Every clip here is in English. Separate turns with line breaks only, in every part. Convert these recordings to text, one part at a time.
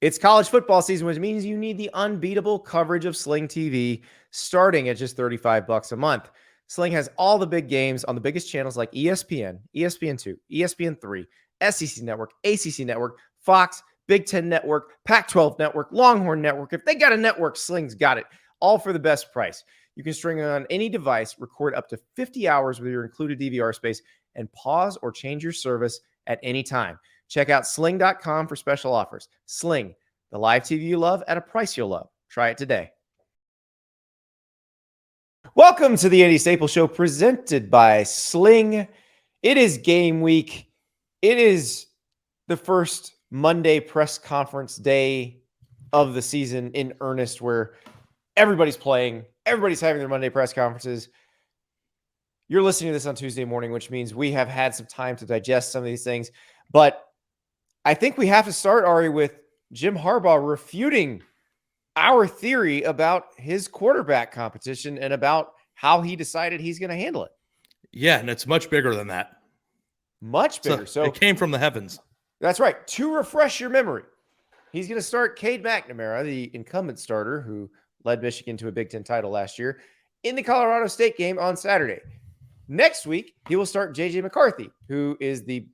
It's college football season, which means you need the unbeatable coverage of Sling TV starting at just $35 a month. Sling has all the big games on the biggest channels like ESPN, ESPN2, ESPN3, SEC Network, ACC Network, Fox, Big Ten Network, Pac-12 Network, Longhorn Network. If they got a network, Sling's got it. All for the best price. You can string it on any device, record up to 50 hours with your included DVR space, and pause or change your service at any time. Check out sling.com for special offers. Sling, the live TV you love at a price you'll love. Try it today. Welcome to the Andy Staples Show, presented by Sling. It is game week. It is the first Monday press conference day of the season in earnest, where everybody's playing. Everybody's having their Monday press conferences. You're listening to this on Tuesday morning, which means we have had some time to digest some of these things. But I think we have to start, Ari, with Jim Harbaugh refuting our theory about his quarterback competition and about how he decided he's going to handle it.
Yeah, and it's much bigger than that.
Much bigger. So
it came from the heavens.
That's right. To refresh your memory, he's going to start Cade McNamara, the incumbent starter who led Michigan to a Big Ten title last year, in the Colorado State game on Saturday. Next week, he will start J.J. McCarthy, who is the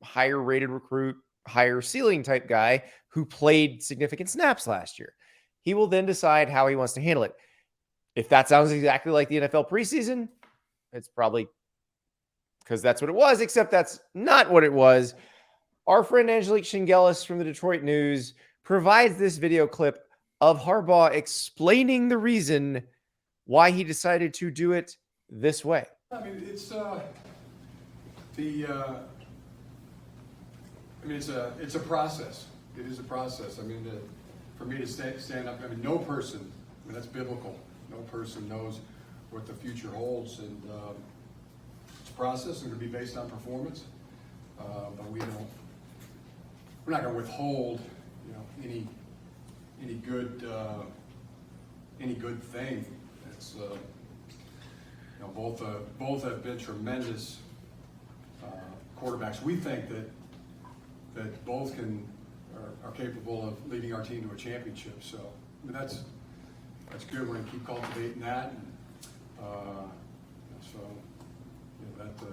higher rated recruit, higher ceiling type guy who played significant snaps last year. He will then decide how he wants to handle it. If that sounds exactly like the NFL preseason, it's probably because that's what it was, except that's not what it was. Our friend Angelique Shingelis from the Detroit News provides this video clip of Harbaugh explaining the reason why he decided to do it this way.
I mean, it's a process. It is a process. I mean, for me to stand up, I mean, no person, I mean, that's biblical. No person knows what the future holds, and it's a process. It's going to be based on performance, but we're not going to withhold, any good thing. It's both have been tremendous quarterbacks. We think that both are capable of leading our team to a championship. So I mean, that's good. We're going to keep cultivating that. And,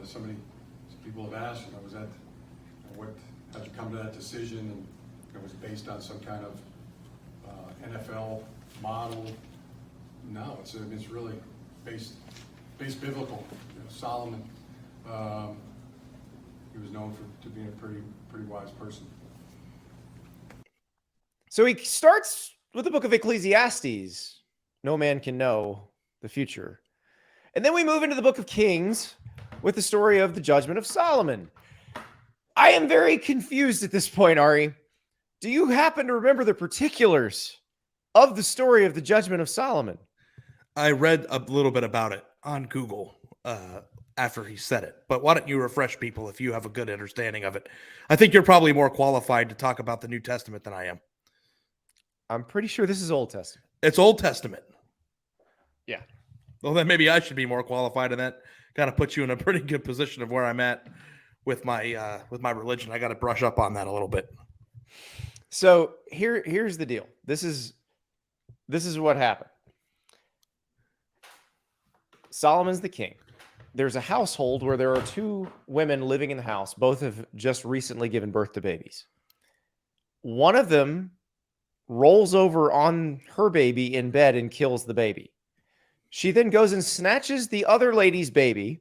some people have asked, how'd you come to that decision? And it was based on some kind of NFL model. No, it's really based biblical. Solomon, he was known to being a pretty wise person.
So he starts with the book of Ecclesiastes. No man can know the future. And then we move into the book of Kings with the story of the judgment of Solomon. I am very confused at this point, Ari. Do you happen to remember the particulars of the story of the judgment of Solomon?
I read a little bit about it on Google after he said it, but why don't you refresh people if you have a good understanding of it? I think you're probably more qualified to talk about the New Testament than I am.
I'm pretty sure this is Old Testament.
It's Old Testament.
Yeah.
Well, then maybe I should be more qualified, and that kind of puts you in a pretty good position of where I'm at with my religion. I got to brush up on that a little bit.
So here's the deal. This is what happened. Solomon's the king. There's a household where there are two women living in the house. Both have just recently given birth to babies. One of them rolls over on her baby in bed and kills the baby. She then goes and snatches the other lady's baby,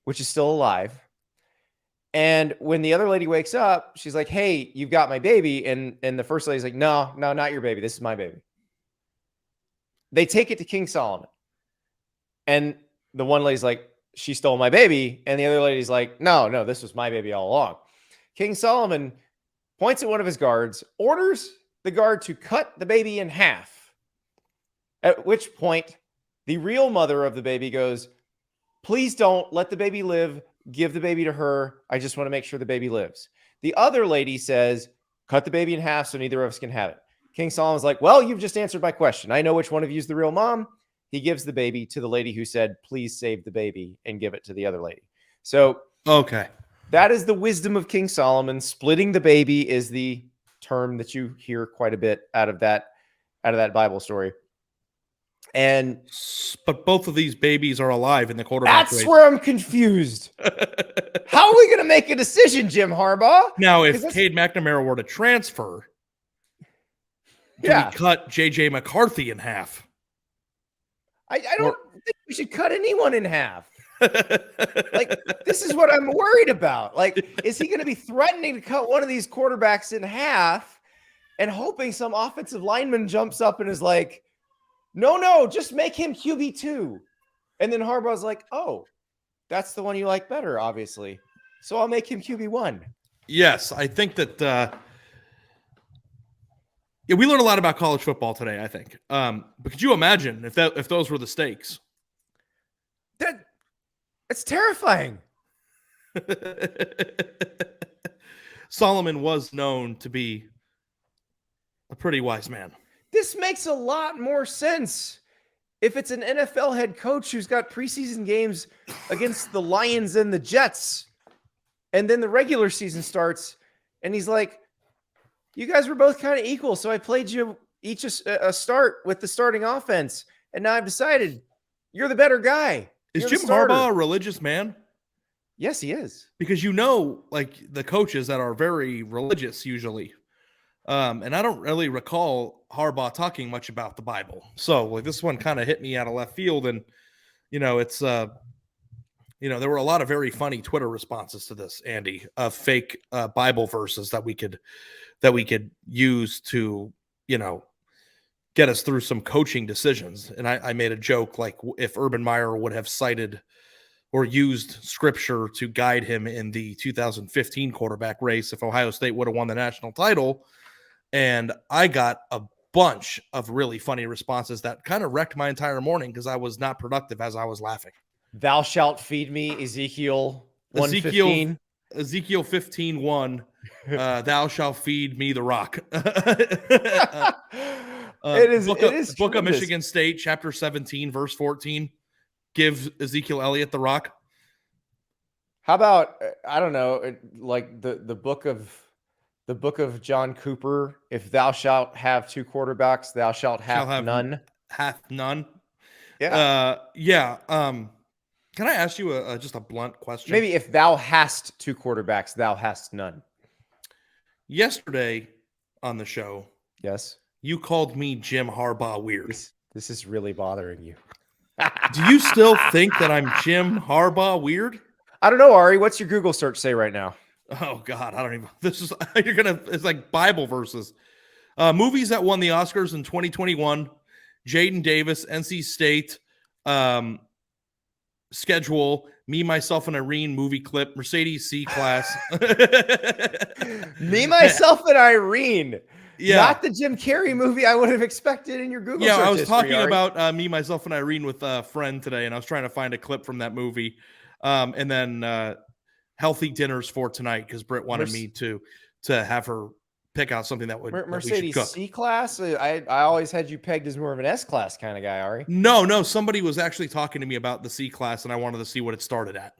which is still alive. And when the other lady wakes up, she's like, "Hey, you've got my baby." And the first lady's like, No, not your baby. This is my baby. They take it to King Solomon. And the one lady's like, "She stole my baby." And the other lady's like, No, this was my baby all along. King Solomon points at one of his guards, orders the guard to cut the baby in half. At which point, the real mother of the baby goes, "Please don't let the baby live. Give the baby to her. I just want to make sure the baby lives." The other lady says, "Cut the baby in half so neither of us can have it." King Solomon's like, "Well, you've just answered my question. I know which one of you is the real mom." He gives the baby to the lady who said, "Please save the baby," and give it to the other lady. So,
okay,
that is the wisdom of King Solomon. Splitting the baby is the term that you hear quite a bit out of that Bible story.
But both of these babies are alive in the quarterback
That's
race.
where I'm confused. How are we going to make a decision, Jim Harbaugh?
Now, if Cade McNamara were to transfer, do we cut JJ McCarthy in half?
I don't think we should cut anyone in half. Like, this is what I'm worried about. Like, is he going to be threatening to cut one of these quarterbacks in half and hoping some offensive lineman jumps up and is like, no, just make him QB2. And then Harbaugh's like, oh, that's the one you like better, obviously. So I'll make him QB1.
Yes, I think that we learned a lot about college football today, I think. But could you imagine if those were the stakes?
It's terrifying.
Solomon was known to be a pretty wise man.
This makes a lot more sense if it's an NFL head coach who's got preseason games against the Lions and the Jets, and then the regular season starts, and he's like, you guys were both kind of equal, so I played you each a start with the starting offense, and now I've decided you're the better guy.
Is Jim Harbaugh a religious man?
Yes, he is.
Because like the coaches that are very religious usually. And I don't really recall Harbaugh talking much about the Bible. So like this one kind of hit me out of left field. And, it's, there were a lot of very funny Twitter responses to this, Andy, of fake Bible verses that we could use to, get us through some coaching decisions. And I made a joke, like if Urban Meyer would have cited or used scripture to guide him in the 2015 quarterback race, if Ohio State would have won the national title. And I got a bunch of really funny responses that kind of wrecked my entire morning because I was not productive as I was laughing.
Thou shalt feed me, Ezekiel 1:15.
Ezekiel 15:1. Thou shalt feed me the rock.
It is
Book of Michigan State, chapter 17, verse 14. Give Ezekiel Elliott the rock.
How about, I don't know, like the book of John Cooper, if thou shalt have two quarterbacks, thou shalt have none.
Hath none.
Yeah.
Can I ask you just a blunt question?
Maybe if thou hast two quarterbacks, thou hast none.
Yesterday on the show,
yes,
you called me Jim Harbaugh weird.
This is really bothering you.
Do you still think that I'm Jim Harbaugh weird?
I don't know, Ari. What's your Google search say right now?
Oh God, I don't even. It's like Bible verses. Movies that won the Oscars in 2021: Jaden Davis, NC State, schedule, Me, Myself, and Irene movie clip, Mercedes C-Class.
Me, Myself, and Irene.
Yeah.
Not the Jim Carrey movie I would have expected in your Google search
I was
history,
talking
Ari.
about Me, Myself, and Irene with a friend today, and I was trying to find a clip from that movie. And then healthy dinners for tonight because Britt wanted me to have her pick out something that would
Mercedes C-Class. I always had you pegged as more of an S-Class kind of guy, Ari.
No. Somebody was actually talking to me about the C-Class, and I wanted to see what it started at.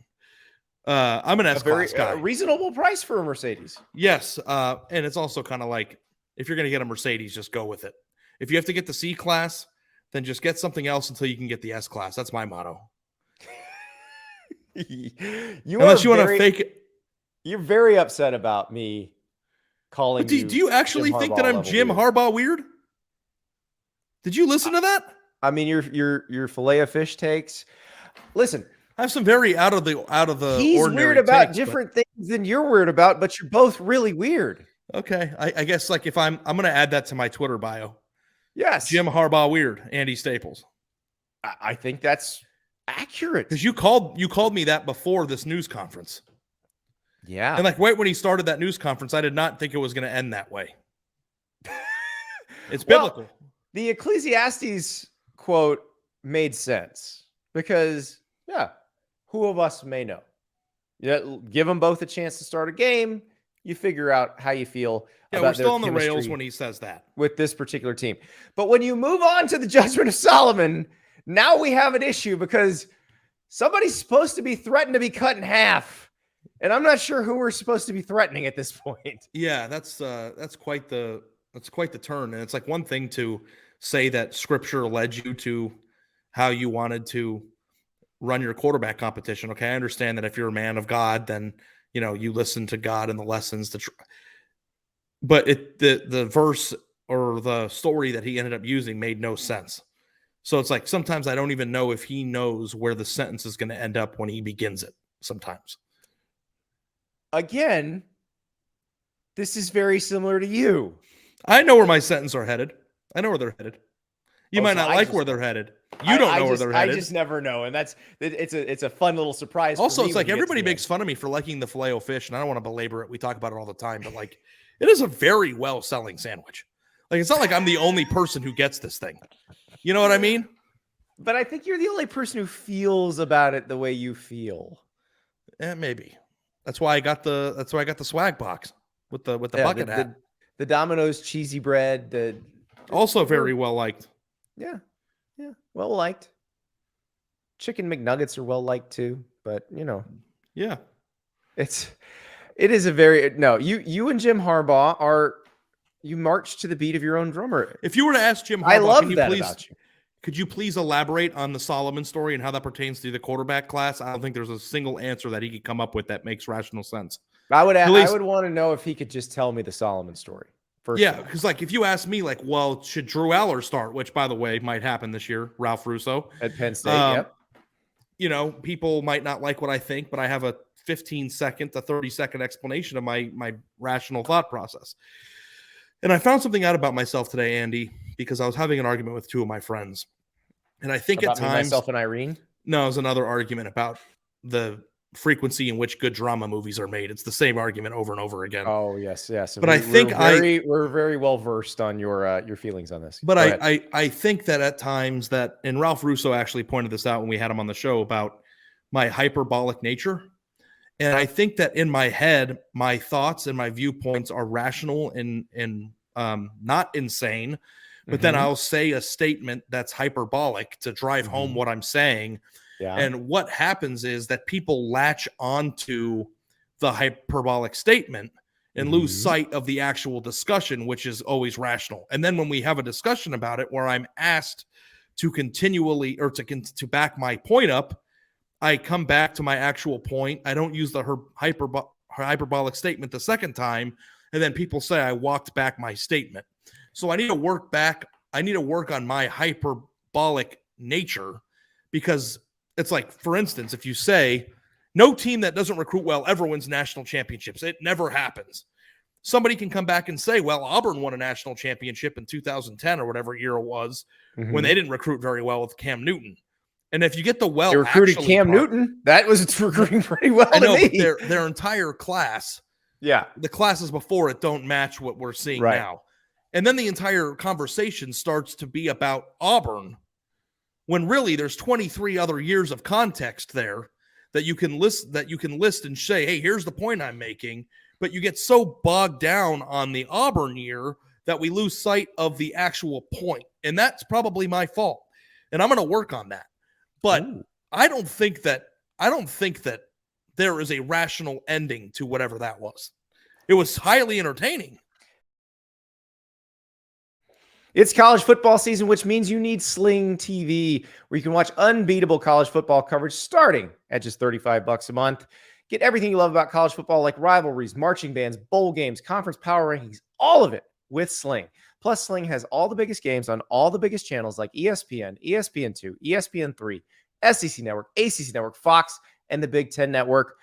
I'm an S-Class guy.
Reasonable price for a Mercedes.
Yes, and it's also kind of like if you're going to get a Mercedes, just go with it. If you have to get the C-Class, then just get something else until you can get the S-Class. That's my motto. Unless you want to fake it.
You're very upset about me calling you.
Do you actually think that I'm Jim Harbaugh weird? Did you listen to that?
I mean, your fillet of fish takes. Listen,
I have some very out of the
he's
ordinary
weird about
takes,
different things than you're weird about, but you're both really weird.
Okay, I guess like if I'm going to add that to my Twitter bio.
Yes,
Jim Harbaugh weird, Andy Staples.
I think that's accurate
because you called me that before this news conference.
Yeah,
and like right when he started that news conference, I did not think it was going to end that way. It's biblical.
The Ecclesiastes quote made sense because who of us may know? Give them both a chance to start a game. You figure out how you feel.
Yeah, we're still on the rails when he says that
with this particular team. But when you move on to the judgment of Solomon, now we have an issue because somebody's supposed to be threatened to be cut in half. And I'm not sure who we're supposed to be threatening at this point.
Yeah, that's quite the turn. And it's like one thing to say that scripture led you to how you wanted to run your quarterback competition. Okay, I understand that if you're a man of God, then you listen to God and the lessons but the verse or the story that he ended up using made no sense. So it's like sometimes I don't even know if he knows where the sentence is going to end up when he begins it sometimes.
Again, this is very similar to you.
I know where my sentences are headed. I know where they're headed. You might not like where they're headed. You don't know where they're headed.
I just never know, and it's a fun little surprise.
Also, it's like everybody makes fun of me for liking the Filet-O-Fish, and I don't want to belabor it. We talk about it all the time, but like, it is a very well-selling sandwich. Like, it's not like I'm the only person who gets this thing. You know what I mean?
But I think you're the only person who feels about it the way you feel.
Maybe. That's why I got the swag box with the bucket hat.
The Domino's cheesy bread.
Also very well liked.
Yeah. Well liked. Chicken McNuggets are well liked too, but
yeah,
it is a very you and Jim Harbaugh you march to the beat of your own drummer.
If you were to ask Jim Harbaugh,
I love that about you.
Could you please elaborate on the Solomon story and how that pertains to the quarterback class? I don't think there's a single answer that he could come up with that makes rational sense.
I would want to know if he could just tell me the Solomon story.
Because like if you ask me, like, well, should Drew Aller start? Which, by the way, might happen this year. Ralph Russo
at Penn State. Yep.
People might not like what I think, but I have a 15-second to 30-second explanation of my rational thought process. And I found something out about myself today, Andy, because I was having an argument with two of my friends, and I think
about
at times
myself and Irene.
No, it was another argument about the frequency in which good drama movies are made. It's the same argument over and over again.
Oh, yes.
But
we're very well versed on your feelings on this.
But I think that at times and Ralph Russo actually pointed this out when we had him on the show about my hyperbolic nature. And I think that in my head, my thoughts and my viewpoints are rational and not insane. But then I'll say a statement that's hyperbolic to drive home what I'm saying.
Yeah.
And what happens is that people latch onto the hyperbolic statement and lose sight of the actual discussion, which is always rational. And then when we have a discussion about it where I'm asked to continually or to back my point up, I come back to my actual point. I don't use the hyperbolic statement the second time. And then people say I walked back my statement. So I need to work back. I need to work on my hyperbolic nature, because it's like, for instance, if you say no team that doesn't recruit well ever wins national championships, it never happens. Somebody can come back and say, well, Auburn won a national championship in 2010 or whatever year it was when they didn't recruit very well with Cam Newton. And if you get the
they recruited Cam Newton, that was recruiting pretty well.
I know, but their entire class, the classes before it don't match what we're seeing now. And then the entire conversation starts to be about Auburn, when really there's 23 other years of context there that you can list and say, hey, here's the point I'm making. But you get so bogged down on the Auburn year that we lose sight of the actual point. And that's probably my fault. And I'm going to work on that. But I don't think that there is a rational ending to whatever that was. It was highly entertaining.
It's college football season, which means you need Sling TV, where you can watch unbeatable college football coverage starting at just $35 a month. Get everything you love about college football, like rivalries, marching bands, bowl games, conference power rankings, all of it with Sling. Plus, Sling has all the biggest games on all the biggest channels like ESPN, ESPN2, ESPN3, SEC Network, ACC Network, Fox, and the Big Ten Network,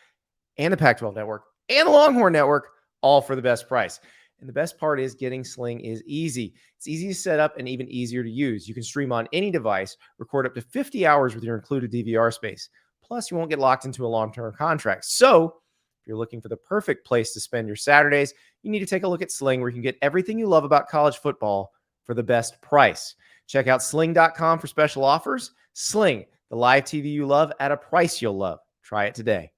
and the Pac-12 Network, and the Longhorn Network, all for the best price. And the best part is getting Sling is easy. It's easy to set up and even easier to use. You can stream on any device, record up to 50 hours with your included DVR space. Plus, you won't get locked into a long-term contract. So if you're looking for the perfect place to spend your Saturdays, you need to take a look at Sling, where you can get everything you love about college football for the best price. Check out sling.com for special offers. Sling, the live TV you love at a price you'll love. Try it today.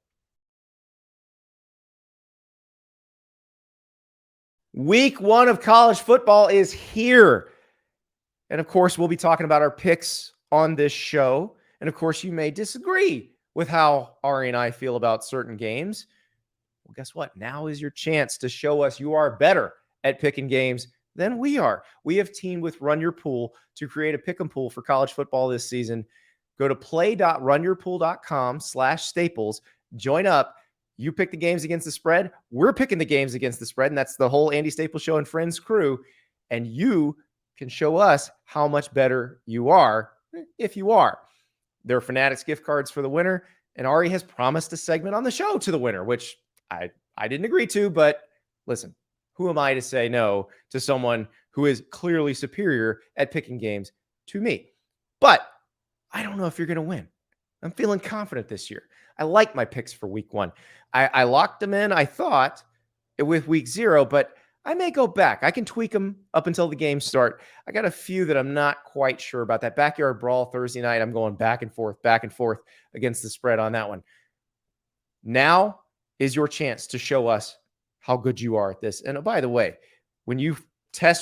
Week 1 of college football is here. And of course, we'll be talking about our picks on this show. And of course, you may disagree with how Ari and I feel about certain games. Well, guess what? Now is your chance to show us you are better at picking games than we are. We have teamed with Run Your Pool to create a pick 'em pool for college football this season. Go to play.runyourpool.com/staples. Join up. You pick the games against the spread. We're picking the games against the spread, and that's the whole Andy Staples Show and Friends crew. And you can show us how much better you are, if you are. There are Fanatics gift cards for the winner, and Ari has promised a segment on the show to the winner, which I didn't agree to, but listen, who am I to say no to someone who is clearly superior at picking games to me? But I don't know if you're going to win. I'm feeling confident this year. I like my picks for week 1. I locked them in, I thought, with week 0, but I may go back. I can tweak them up until the games start. I got a few that I'm not quite sure about. That backyard brawl Thursday night, I'm going back and forth against the spread on that one. Now is your chance to show us how good you are at this. And by the way, when you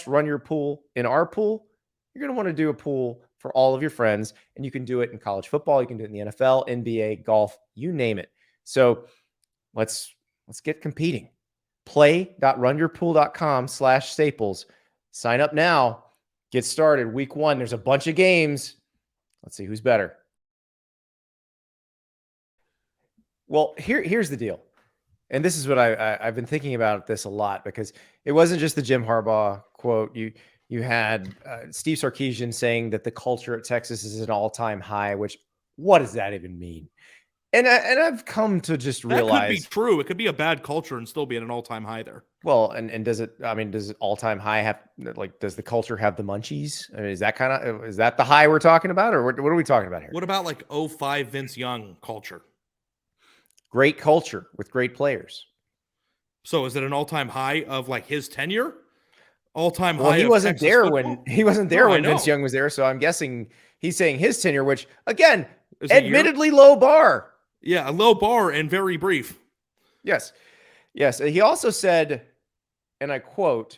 run your pool in our pool, you're going to want to do a pool for all of your friends, and you can do it in college football. You can do it in the NFL, NBA, golf, you name it. So let's get competing. Play.runyourpool.com/staples. Sign up now. Get started. Week 1, there's a bunch of games. Let's see who's better. Well, here's the deal. And this is what I've been thinking about this a lot, because it wasn't just the Jim Harbaugh quote. You had Steve Sarkisian saying that the culture at Texas is an all-time high, which what does that even mean? And I've come to just realize
that could be true. It could be a bad culture and still be at an all-time high there.
Well, and does it all-time high have, like, does the culture have the munchies? I mean, is that the high we're talking about, or what are we talking about here?
What about like 05 Vince Young culture?
Great culture with great players.
So is it an all-time high of like his tenure? All-time high.
Well, he wasn't
Texas
there
football?
when Vince Young was there, so I'm guessing he's saying his tenure, which again,
Is
admittedly low bar.
Yeah, a low bar and very brief.
Yes. He also said, and I quote,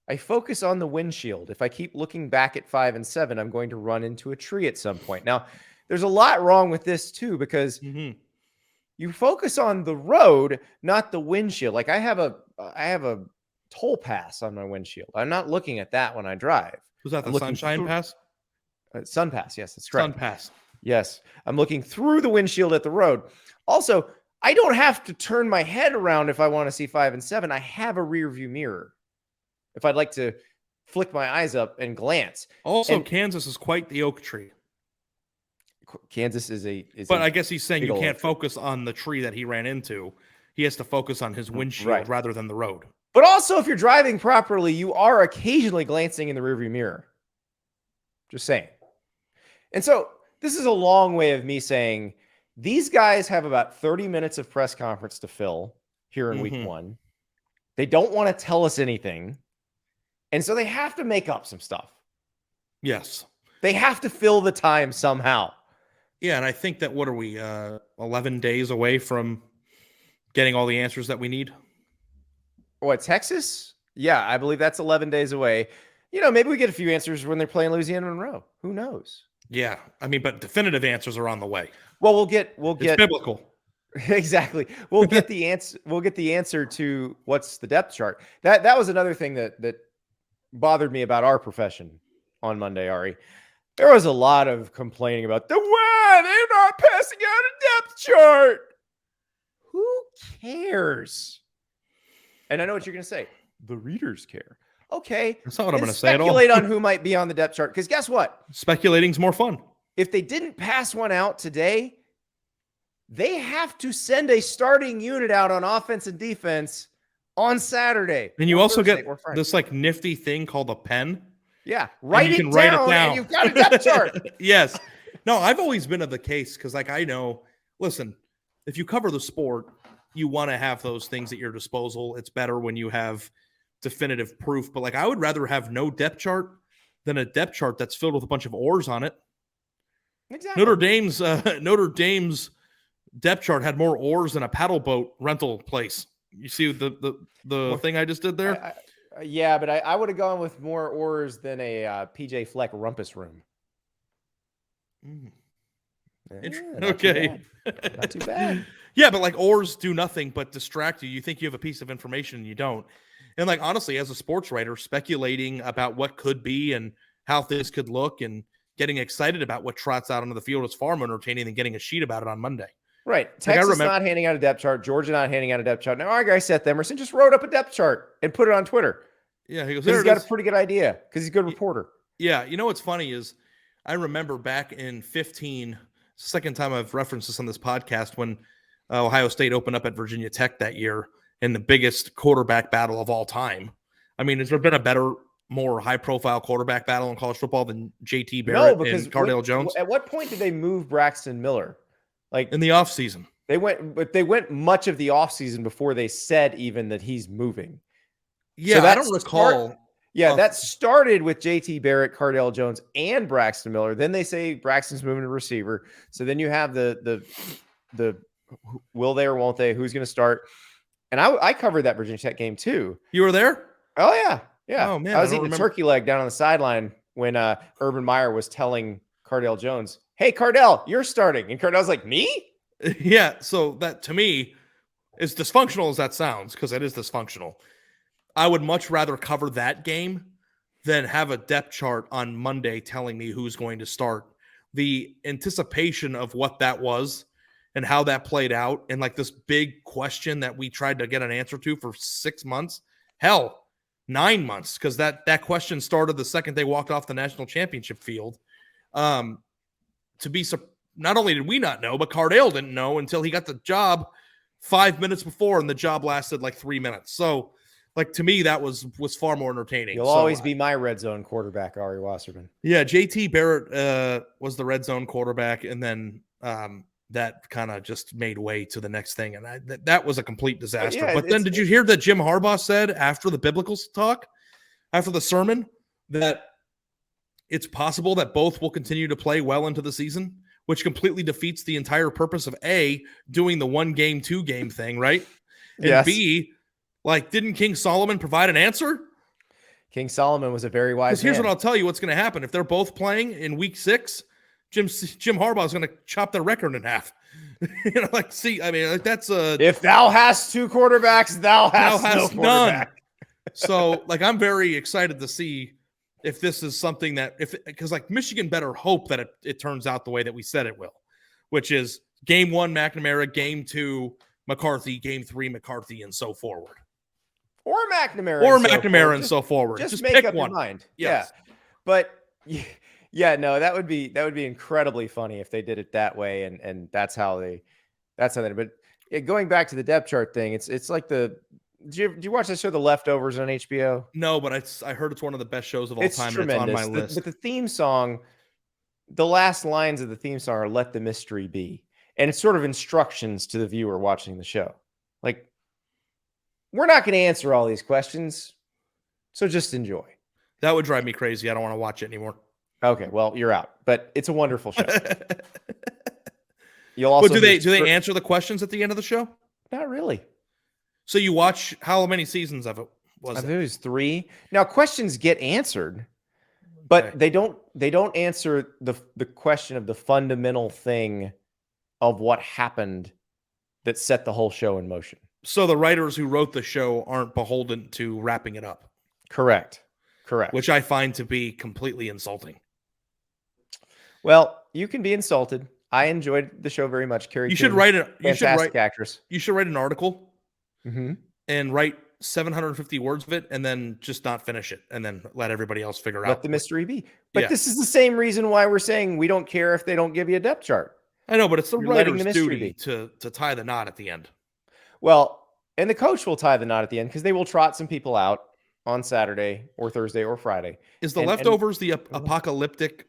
"I focus on the windshield. If I keep looking back at 5 and 7, I'm going to run into a tree at some point." Now, there's a lot wrong with this too, because you focus on the road, not the windshield. Like I have a toll pass on my windshield. I'm not looking at that when I drive.
Was that the Sunshine Pass?
Sun Pass. Yes, that's correct.
Sun Pass.
Yes. I'm looking through the windshield at the road. Also, I don't have to turn my head around if I want to see 5 and 7. I have a rear view mirror if I'd like to flick my eyes up and glance.
Also, Kansas is quite the oak tree.
Kansas is
but I guess he's saying you can't focus on the tree that he ran into. He has to focus on his windshield rather than the road.
But also, if you're driving properly, you are occasionally glancing in the rearview mirror. Just saying. And so this is a long way of me saying these guys have about 30 minutes of press conference to fill here in week 1. They don't want to tell us anything. And so they have to make up some stuff.
Yes.
They have to fill the time somehow.
Yeah, and I think that, what are we, 11 days away from getting all the answers that we need?
What, Texas? Yeah, I believe that's 11 days away. Maybe we get a few answers when they're playing Louisiana Monroe. Who knows?
Yeah, I mean, but definitive answers are on the way.
Well, we'll get
it's biblical.
Exactly. We'll get the answer. We'll get the answer to what's the depth chart. That was another thing that bothered me about our profession on Monday, Ari. There was a lot of complaining about why they're not passing out a depth chart. Who cares? And I know what you're going to say. The readers care. Okay.
That's not what I'm going to say at all.
Speculate on who might be on the depth chart. Because guess what?
Speculating's more fun.
If they didn't pass one out today, they have to send a starting unit out on offense and defense on Saturday.
And you also get this like nifty thing called a pen.
Yeah. Write it down and you've got a depth chart.
Yes. No, I've always been of the case because, like, I know, listen, if you cover the sport, you want to have those things at your disposal. It's better when you have definitive proof. But, like, I would rather have no depth chart than a depth chart that's filled with a bunch of oars on it.
Exactly.
Notre Dame's depth chart had more oars than a paddle boat rental place. You see the thing I just did there?
Yeah, but I would have gone with more oars than a PJ Fleck rumpus room. Not
Okay.
too bad. Not too bad.
Yeah, but like ors do nothing but distract you. You think you have a piece of information and you don't. And like honestly, as a sports writer, speculating about what could be and how things could look and getting excited about what trots out onto the field is far more entertaining than getting a sheet about it on Monday.
Right.
Like,
Texas not handing out a depth chart. Georgia not handing out a depth chart. Now our guy Seth Emerson just wrote up a depth chart and put it on Twitter.
Yeah, he goes,
He's got a pretty good idea because he's a good reporter.
Yeah, you know what's funny is I remember back in 15, second time I've referenced this on this podcast, when Ohio State opened up at Virginia Tech that year in the biggest quarterback battle of all time. I mean, has there been a better, more high-profile quarterback battle in college football than JT Barrett and Cardale Jones?
At what point did they move Braxton Miller? Like
in the offseason.
They went much of the offseason before they said even that he's moving.
Yeah, so I don't recall.
That started with JT Barrett, Cardale Jones, and Braxton Miller. Then they say Braxton's moving to receiver. So then you have the will they or won't they? Who's going to start? And I covered that Virginia Tech game too.
You were there?
Oh yeah, yeah.
Oh man,
I was eating a turkey leg down on the sideline when Urban Meyer was telling Cardale Jones, "Hey Cardale, you're starting," and Cardale's like, "Me?"
Yeah. So that to me, as dysfunctional as that sounds, because it is dysfunctional, I would much rather cover that game than have a depth chart on Monday telling me who's going to start. The anticipation of what that was and how that played out, and like this big question that we tried to get an answer to for 6 months, hell, 9 months, because that question started the second they walked off the national championship field. Not only did we not know, but Cardale didn't know until he got the job 5 minutes before, and the job lasted like 3 minutes. So, like, to me, that was far more entertaining.
You'll always be my red zone quarterback, Ari Wasserman.
Yeah, JT Barrett was the red zone quarterback, and then that kind of just made way to the next thing, and that was a complete disaster. But then did you hear that Jim Harbaugh said after the biblical talk, after the sermon, that it's possible that both will continue to play well into the season, which completely defeats the entire purpose of A, doing the 1 game, 2 game thing, right? And yes. B, like, didn't King Solomon provide an answer?
King Solomon was a very wise man.
Here's what I'll tell you what's going to happen. If they're both playing in week 6, Jim Harbaugh is going to chop their record in half. That's a...
If thou hast 2 quarterbacks, thou hast no quarterback.
None. So, like, I'm very excited to see if this is something that... Because, like, Michigan better hope that it turns out the way that we said it will, which is game 1, McNamara, game 2, McCarthy, game 3, McCarthy, and so forward.
Or McNamara
and so forward.
Just make
pick
up
one.
Your mind.
Yes.
Yeah. But no, that would be incredibly funny if they did it that way, and that's how they but going back to the depth chart thing, it's like did you watch that show The Leftovers on HBO?
No, but I heard it's one of the best shows of all time.
Tremendous.
And it's on my list.
But the theme song, the last lines of the theme song are "Let the mystery be," and it's sort of instructions to the viewer watching the show. Like, we're not going to answer all these questions, so just enjoy.
That would drive me crazy. I don't want to watch it anymore.
Okay, well, you're out. But it's a wonderful show. You'll also
do they answer the questions at the end of the show?
Not really. So
you watch how many seasons of it was?
I think it was 3. Now, questions get answered, but they don't answer the question of the fundamental thing of what happened that set the whole show in motion.
So the writers who wrote the show aren't beholden to wrapping it up.
Correct.
Which I find to be completely insulting.
Well, you can be insulted. I enjoyed the show very much. Carrie,
you should write
actress.
You should write an article
and
write 750 words of it, and then just not finish it, and then let everybody else figure out.
Let the mystery be. But this is the same reason why we're saying we don't care if they don't give you a depth chart.
I know, but it's the writer's duty to tie the knot at the end.
Well, and the coach will tie the knot at the end because they will trot some people out on Saturday or Thursday or Friday.
Is the leftovers the apocalyptic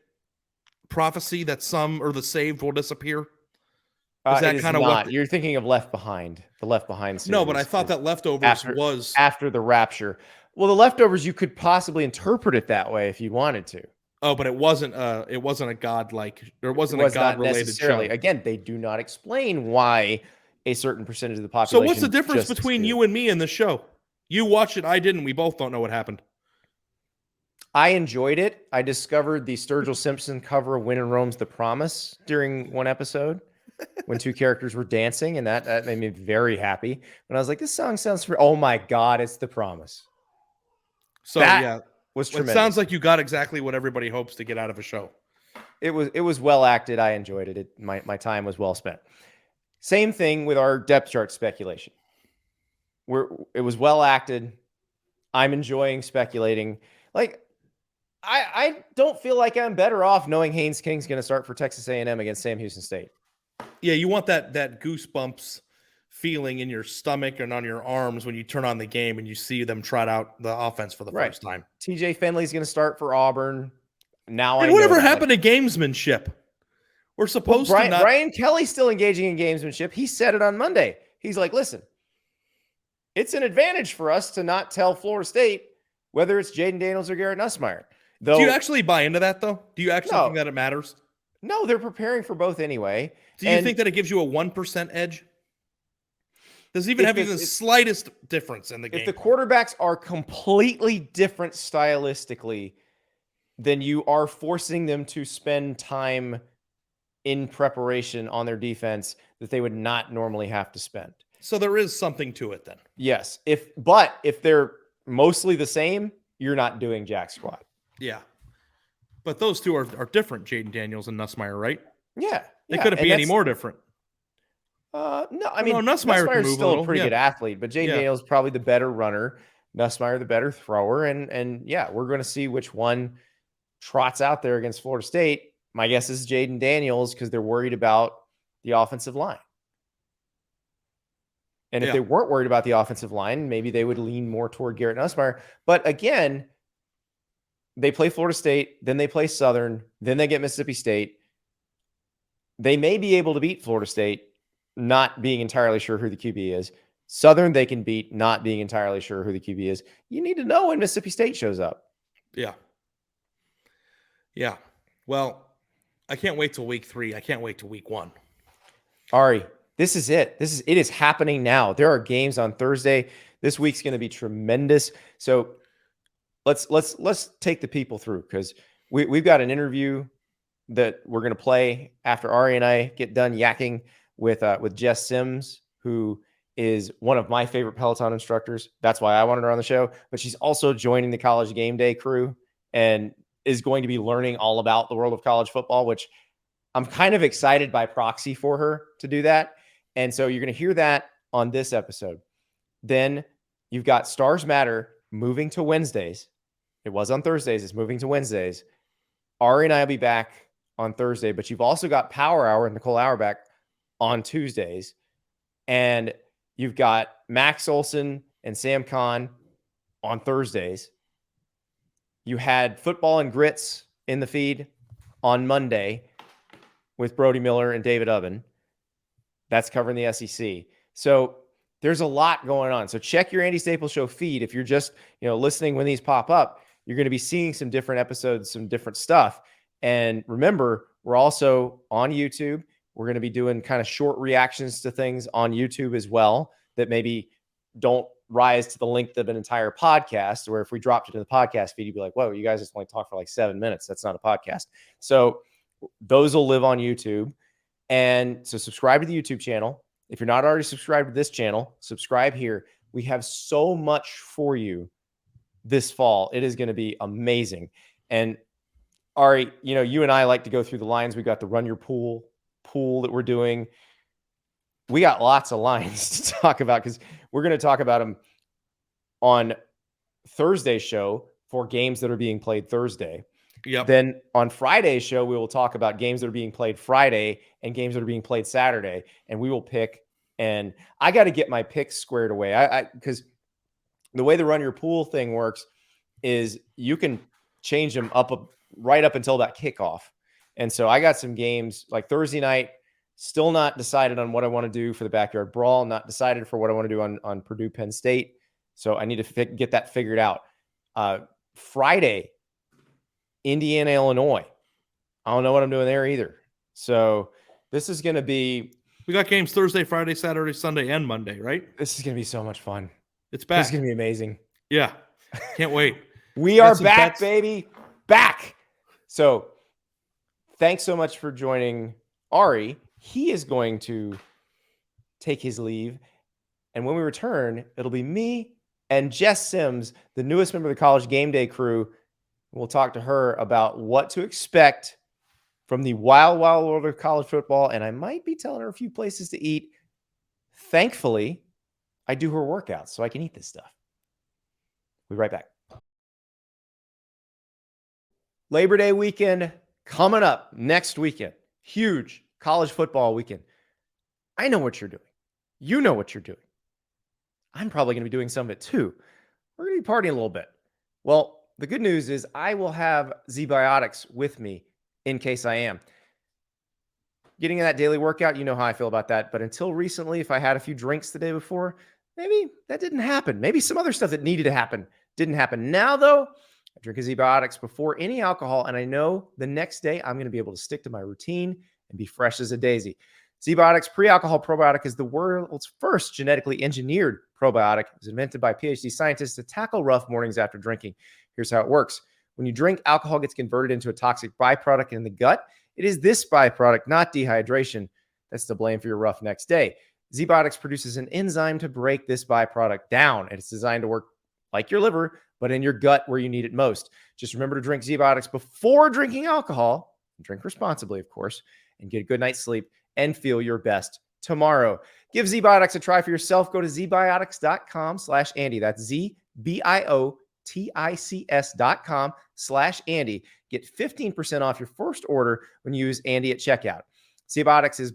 prophecy that some or the saved will disappear? Is that kind of what
you're thinking of? Left Behind, the Left Behind series.
No, but I thought that Leftovers was
after the rapture. Well, the Leftovers, you could possibly interpret it that way if you wanted to.
Oh, but it wasn't a god-like, or it wasn't a god-related show.
Again, they do not explain why a certain percentage of the population.
So what's the difference between you and me in the show? You watched it, I didn't. We both don't know what happened.
I enjoyed it. I discovered the Sturgill Simpson cover of When in Rome's The Promise during one episode when two characters were dancing, and that made me very happy. When I was like, this song sounds oh my God, it's The Promise.
So
That was
it
tremendous.
sounds like you got exactly what everybody hopes to get out of a show.
It was well acted. I enjoyed it. My time was well spent. Same thing with our depth chart speculation. It was well acted. I'm enjoying speculating. Like, I don't feel like I'm better off knowing Haynes King's going to start for Texas A&M against Sam Houston State.
Yeah, you want that goosebumps feeling in your stomach and on your arms when you turn on the game and you see them trot out the offense for the first time.
TJ Finley's going to start for Auburn. Now I know
whatever
that.
happened to gamesmanship? We're supposed to not.
Brian Kelly's still engaging in gamesmanship. He said it on Monday. He's like, listen, it's an advantage for us to not tell Florida State whether it's Jaden Daniels or Garrett Nussmeier. Though,
do you actually buy into that, though? Do you actually think that it matters?
No, they're preparing for both anyway.
Do you think that it gives you a 1% edge? Does it even have even the slightest difference in the game?
If the quarterbacks are completely different stylistically, then you are forcing them to spend time in preparation on their defense that they would not normally have to spend.
So there is something to it then.
Yes. But if they're mostly the same, you're not doing jack squat.
Yeah. But those two are different, Jaden Daniels and Nussmeier, right?
Yeah.
They couldn't be any more different.
No, I mean,
Nussmeier's
still a pretty good athlete, but Jaden Daniels is probably the better runner, Nussmeier the better thrower, and yeah, we're going to see which one trots out there against Florida State. My guess is Jaden Daniels because they're worried about the offensive line. And if they weren't worried about the offensive line, maybe they would lean more toward Garrett Nussmeier. But again, they play Florida State, then they play Southern, then they get Mississippi State. They may be able to beat Florida State, not being entirely sure who the QB is. Southern, they can beat, not being entirely sure who the QB is. You need to know when Mississippi State shows up.
Yeah. Yeah. Well, I can't wait till week 3. I can't wait till week 1.
Ari, this is it. It is happening now. There are games on Thursday. This week's going to be tremendous. So let's take the people through, because we've got an interview that we're going to play after Ari and I get done yakking with Jess Sims, who is one of my favorite Peloton instructors. That's why I wanted her on the show. But she's also joining the College GameDay crew and is going to be learning all about the world of college football, which I'm kind of excited by proxy for her to do that. And so you're going to hear that on this episode. Then you've got Stars Matter moving to Wednesdays. It was on Thursdays. It's moving to Wednesdays. Ari and I will be back on Thursday, but you've also got Power Hour and Nicole Auerbach on Tuesdays. And you've got Max Olson and Sam Kahn on Thursdays. You had Football and Grits in the feed on Monday with Brody Miller and David Oven. That's covering the SEC. So there's a lot going on. So check your Andy Staples Show feed. If you're just, listening when these pop up, you're going to be seeing some different episodes, some different stuff. And remember, we're also on YouTube. We're going to be doing kind of short reactions to things on YouTube as well that maybe don't rise to the length of an entire podcast, where if we dropped it in the podcast feed, you'd be like, whoa, you guys just only talk for like 7 minutes. That's not a podcast. So those will live on YouTube. And so subscribe to the YouTube channel. If you're not already subscribed to this channel, subscribe here. We have so much for you this fall. It is going to be amazing. And Ari, you and I like to go through the lines. We got the Run Your Pool that we're doing. We got lots of lines to talk about, because we're going to talk about them on Thursday's show for games that are being played Thursday.
Yep.
Then on Friday's show, we will talk about games that are being played Friday and games that are being played Saturday. And we will pick. And I got to get my picks squared away. Because the way the Run Your Pool thing works is you can change them right up until that kickoff. And so I got some games like Thursday night, still not decided on what I want to do for the Backyard Brawl, not decided for what I want to do on Purdue Penn State. So I need to get that figured out. Friday, Indiana, Illinois. I don't know what I'm doing there either. So this is going to be...
We got games Thursday, Friday, Saturday, Sunday, and Monday, right?
This is going to be so much fun.
It's back.
This is going to be amazing.
Yeah. Can't wait.
We are
some
back,
bets.
baby. Back. So thanks so much for joining Ari. He is going to take his leave. And when we return, it'll be me and Jess Sims, the newest member of the College GameDay crew. We'll talk to her about what to expect from the wild, wild world of college football. And I might be telling her a few places to eat. Thankfully, I do her workouts so I can eat this stuff. We'll be right back. Labor Day weekend coming up next weekend. Huge college football weekend. I know what you're doing. You know what you're doing. I'm probably going to be doing some of it too. We're going to be partying a little bit. Well, the good news is I will have Zbiotics with me in case I am. Getting in that daily workout, you know how I feel about that. But until recently, if I had a few drinks the day before, maybe that didn't happen. Maybe some other stuff that needed to happen didn't happen. Now, though, I drink a Zbiotics before any alcohol, and I know the next day I'm going to be able to stick to my routine and be fresh as a daisy. Zbiotics pre-alcohol probiotic is the world's first genetically engineered probiotic. It was invented by PhD scientists to tackle rough mornings after drinking. Here's how it works. When you drink, alcohol gets converted into a toxic byproduct in the gut. It is this byproduct, not dehydration, that's to blame for your rough next day. Zbiotics produces an enzyme to break this byproduct down, and it's designed to work like your liver, but in your gut where you need it most. Just remember to drink Zbiotics before drinking alcohol. Drink responsibly, of course, and get a good night's sleep and feel your best tomorrow. Give Zbiotics a try for yourself. Go to zbiotics.com/Andy. That's zbiotics.com/Andy. Get 15% off your first order when you use Andy at checkout. Zbiotics is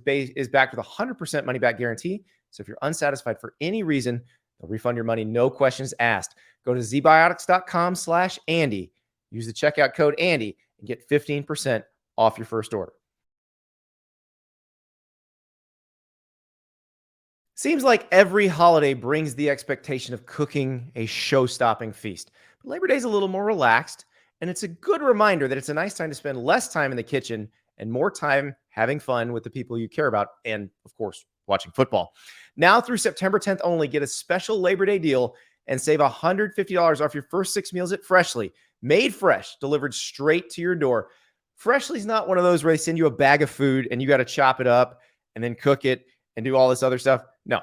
backed with a 100% money back guarantee. So if you're unsatisfied for any reason, they'll refund your money, no questions asked. Go to zbiotics.com/Andy. Use the checkout code Andy and get 15% off your first order. Seems like every holiday brings the expectation of cooking a show-stopping feast. But Labor Day is a little more relaxed, and it's a good reminder that it's a nice time to spend less time in the kitchen and more time having fun with the people you care about and, of course, watching football. Now through September 10th only, get a special Labor Day deal and save $150 off your first 6 meals at Freshly. Made fresh, delivered straight to your door. Freshly's not one of those where they send you a bag of food and you got to chop it up and then cook it and do all this other stuff. No.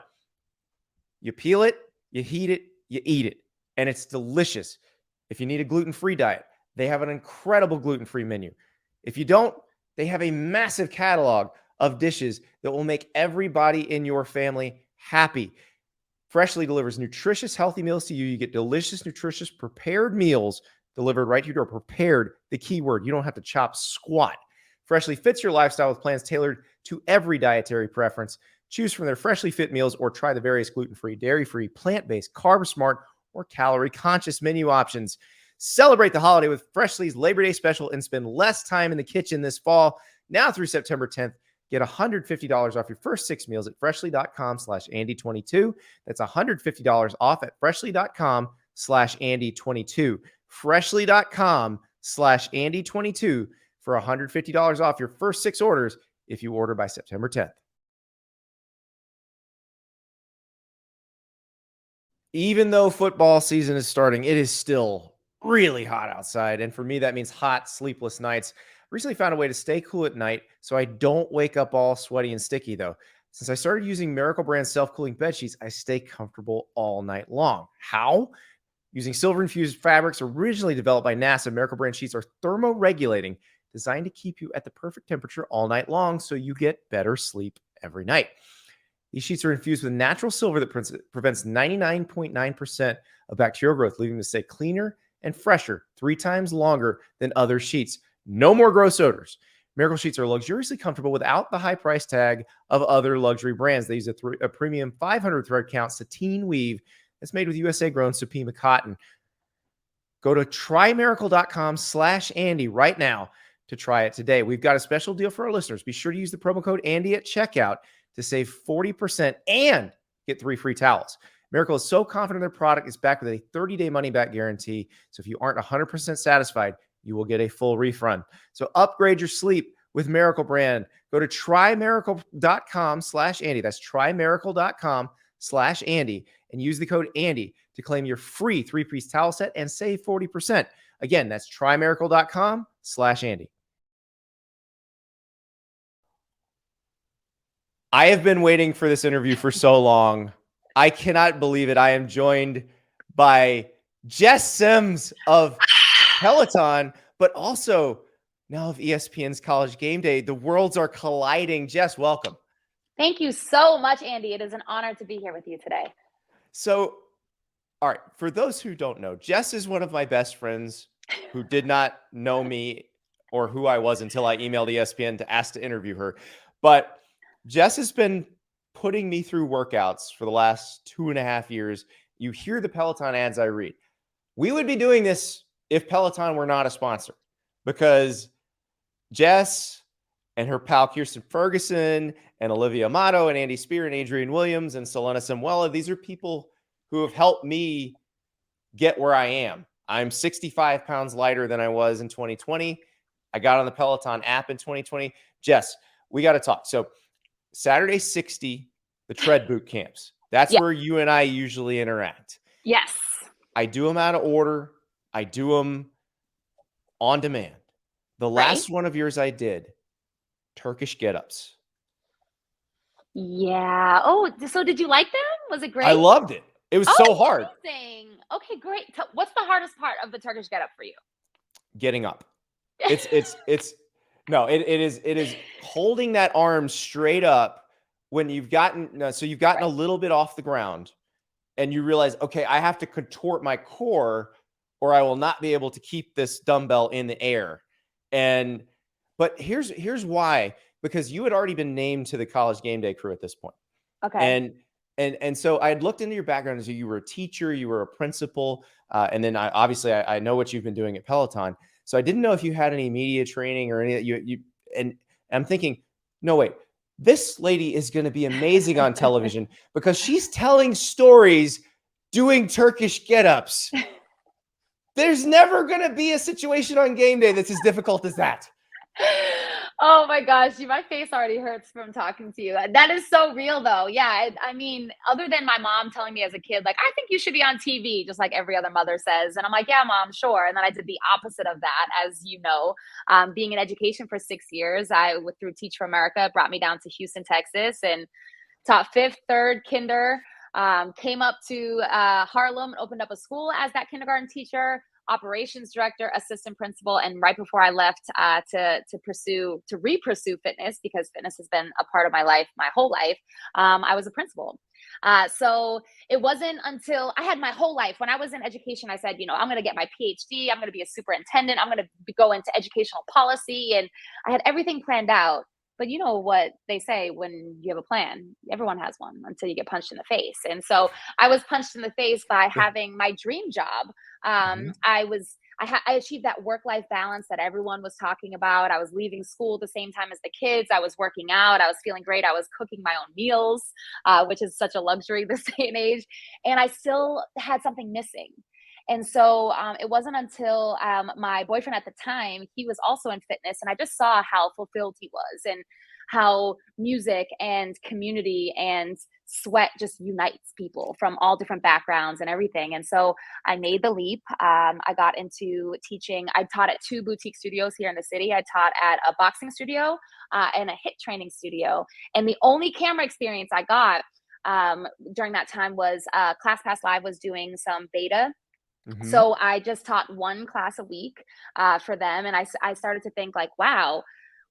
You peel it, you heat it, you eat it, and it's delicious. If you need a gluten-free diet, they have an incredible gluten-free menu. If you don't, they have a massive catalog of dishes that will make everybody in your family happy. Freshly delivers nutritious, healthy meals to you. You get delicious, nutritious, prepared meals delivered right to your door. Prepared, the key word. You don't have to chop squat. Freshly fits your lifestyle with plans tailored to every dietary preference. Choose from their freshly fit meals or try the various gluten-free, dairy-free, plant-based, carb-smart, or calorie-conscious menu options. Celebrate the holiday with Freshly's Labor Day special and spend less time in the kitchen this fall. Now through September 10th, get $150 off your first 6 meals at freshly.com/Andy22. That's $150 off at freshly.com/Andy22. Freshly.com/Andy22 for $150 off your first 6 orders if you order by September 10th. Even though football season is starting, it is still really hot outside. And for me, that means hot, sleepless nights. Recently found a way to stay cool at night so I don't wake up all sweaty and sticky, though. Since I started using Miracle Brand self-cooling bed sheets, I stay comfortable all night long. How? Using silver-infused fabrics originally developed by NASA, Miracle Brand sheets are thermoregulating, designed to keep you at the perfect temperature all night long so you get better sleep every night. These sheets are infused with natural silver that prevents 99.9% of bacterial growth, leaving them to stay cleaner and fresher 3 times longer than other sheets. No more gross odors. Miracle Sheets are luxuriously comfortable without the high price tag of other luxury brands. They use a premium 500 thread count sateen weave that's made with USA-grown Supima cotton. Go to trymiracle.com/Andy right now to try it today. We've got a special deal for our listeners. Be sure to use the promo code Andy at checkout to save 40% and get 3 free towels. Miracle is so confident their product is backed with a 30-day money-back guarantee. So if you aren't 100% satisfied, you will get a full refund. So upgrade your sleep with Miracle Brand. Go to trymiracle.com/Andy. That's trymiracle.com Peloton.com/Andy and use the code Andy to claim your free 3-piece towel set and save 40%. Again, that's trymiracle.com/Andy. I have been waiting for this interview for so long. I cannot believe it. I am joined by Jess Sims of Peloton, but also now of ESPN's College GameDay. The worlds are colliding. Jess, welcome.
Thank you so much, Andy. It is an honor to be here with you today.
So, all right, for those who don't know, Jess is one of my best friends who did not know me or who I was until I emailed ESPN to ask to interview her. But Jess has been putting me through workouts for the last 2.5 years. You hear the Peloton ads I read. We would be doing this if Peloton were not a sponsor, because Jess and her pal Kirsten Ferguson and Olivia Amato and Andy Spear and Adrian Williams and Selena Samuela, these are people who have helped me get where I am. I'm 65 pounds lighter than I was in 2020. I got on the Peloton app in 2020. Jess, we got to talk. So Saturday 60, the tread boot camps. That's where you and I usually interact.
Yes.
I do them out of order. I do them on demand. The last one of yours I did, Turkish get-ups.
Yeah. Oh, so did you like them? Was it great?
I loved it. It was so hard.
Amazing. Okay, great. What's the hardest part of the Turkish get-up for you?
Getting up. It is holding that arm straight up when you've gotten a little bit off the ground and you realize, okay, I have to contort my core or I will not be able to keep this dumbbell in the air. But here's why, because you had already been named to the College GameDay crew at this point.
Okay.
And so I had looked into your background. So you were a teacher, you were a principal, and then I know what you've been doing at Peloton. So I didn't know if you had any media training or any that you and I'm thinking, no, wait, this lady is going to be amazing on television because she's telling stories doing Turkish get-ups. There's never going to be a situation on game day that's as difficult as that.
Oh my gosh, my face already hurts from talking to you. That is so real though. Yeah, I mean, other than my mom telling me as a kid, like, I think you should be on TV, just like every other mother says. And I'm like, yeah, mom, sure. And then I did the opposite of that, as you know. Being in education for 6 years, I went through Teach for America, brought me down to Houston, Texas, and taught 5th, 3rd, kinder. Came up to Harlem and opened up a school as that kindergarten teacher, operations director, assistant principal. And right before I left to re-pursue fitness, because fitness has been a part of my life, my whole life, I was a principal. So it wasn't until I had my whole life, when I was in education, I said, I'm going to get my PhD. I'm going to be a superintendent. I'm going to go into educational policy. And I had everything planned out. But you know what they say, when you have a plan, everyone has one until you get punched in the face. And so I was punched in the face by having my dream job. I achieved that work-life balance that everyone was talking about. I was leaving school at the same time as the kids. I was working out. I was feeling great. I was cooking my own meals, which is such a luxury this day and age. And I still had something missing. And so it wasn't until my boyfriend at the time, he was also in fitness, and I just saw how fulfilled he was and how music and community and sweat just unites people from all different backgrounds and everything. And so I made the leap. I got into teaching. I taught at 2 boutique studios here in the city. I taught at a boxing studio and a HIIT training studio. And the only camera experience I got during that time was ClassPass Live was doing some beta. So I just taught 1 class a week for them. And I started to think, like, wow,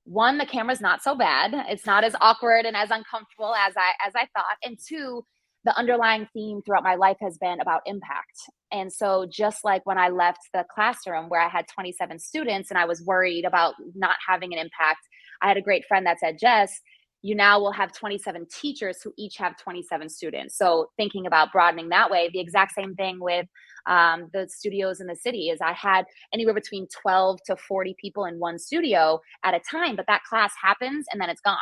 1, the camera's not so bad. It's not as awkward and as uncomfortable as I thought. And 2, the underlying theme throughout my life has been about impact. And so just like when I left the classroom where I had 27 students and I was worried about not having an impact, I had a great friend that said, Jess, you now will have 27 teachers who each have 27 students. So thinking about broadening that way, the exact same thing with the studios in the city is I had anywhere between 12 to 40 people in one studio at a time, but that class happens and then it's gone.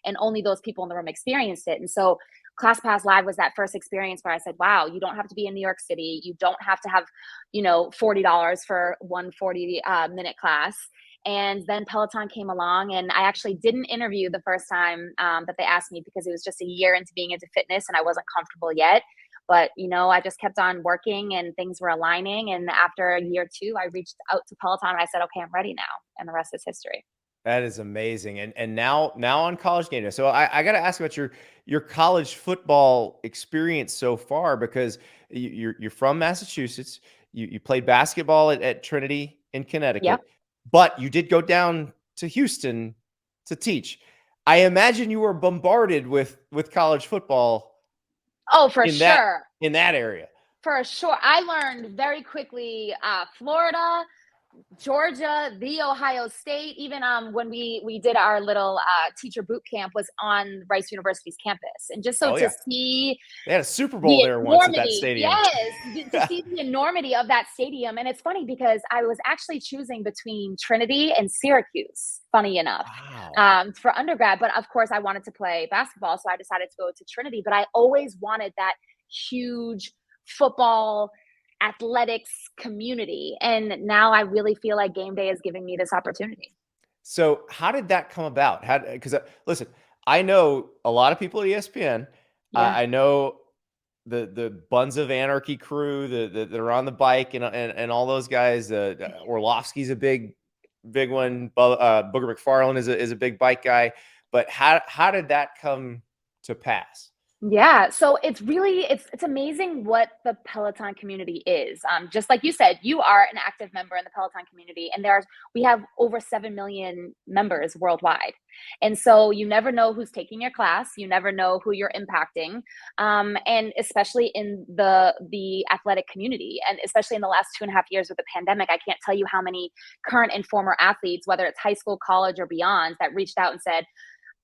And only those people in the room experienced it. And so ClassPass Live was that first experience where I said, wow, you don't have to be in New York City. You don't have to have, $40 for one 40-minute class. And then Peloton came along, and I actually didn't interview the first time that they asked me, because it was just a year into being into fitness and I wasn't comfortable yet. But, I just kept on working and things were aligning. And after a year or two, I reached out to Peloton and I said, okay, I'm ready now. And the rest is history.
That is amazing. And now on College GameDay. So I got to ask about your college football experience so far, because you're from Massachusetts. You played basketball at Trinity in Connecticut,
Yep.
but you did go down to Houston to teach. I imagine you were bombarded with college football.
Oh, for sure.
In that area.
For sure. I learned very quickly Florida, Georgia, the Ohio State. Even when we did our little teacher boot camp was on Rice University's campus. And just to see
they had a Super Bowl there once at that stadium.
Yes, to see the enormity of that stadium. And it's funny because I was actually choosing between Trinity and Syracuse, funny enough, for undergrad. But of course I wanted to play basketball, so I decided to go to Trinity. But I always wanted that huge football athletics community, and now I really feel like Game Day is giving me this opportunity.
So how did that come about? Because listen, I know a lot of people at ESPN. I know the Buns of Anarchy crew that are on the bike and all those guys. Orlovsky's a big one. Booger McFarland is a big bike guy. But how did that come to pass?
Yeah. So it's amazing what the Peloton community is. Just like you said, you are an active member in the Peloton community, and we have over 7 million members worldwide. And so you never know who's taking your class. You never know who you're impacting. And especially in the athletic community, and especially in the last 2.5 years with the pandemic, I can't tell you how many current and former athletes, whether it's high school, college, or beyond, that reached out and said,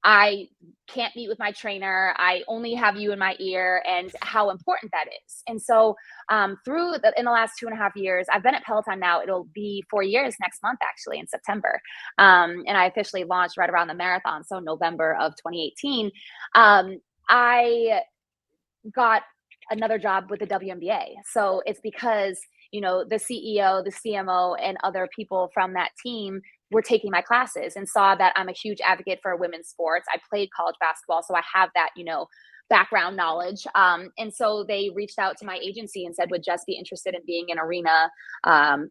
I can't meet with my trainer. I only have you in my ear, and how important that is. And so in the last 2.5 years, I've been at Peloton now. It'll be 4 years next month, actually, in September. And I officially launched right around the marathon. So November of 2018, I got another job with the WNBA. So it's because, the CEO, the CMO, and other people from that team were taking my classes and saw that I'm a huge advocate for women's sports. I played college basketball, so I have that, background knowledge. And so they reached out to my agency and said, would Jess be interested in being an arena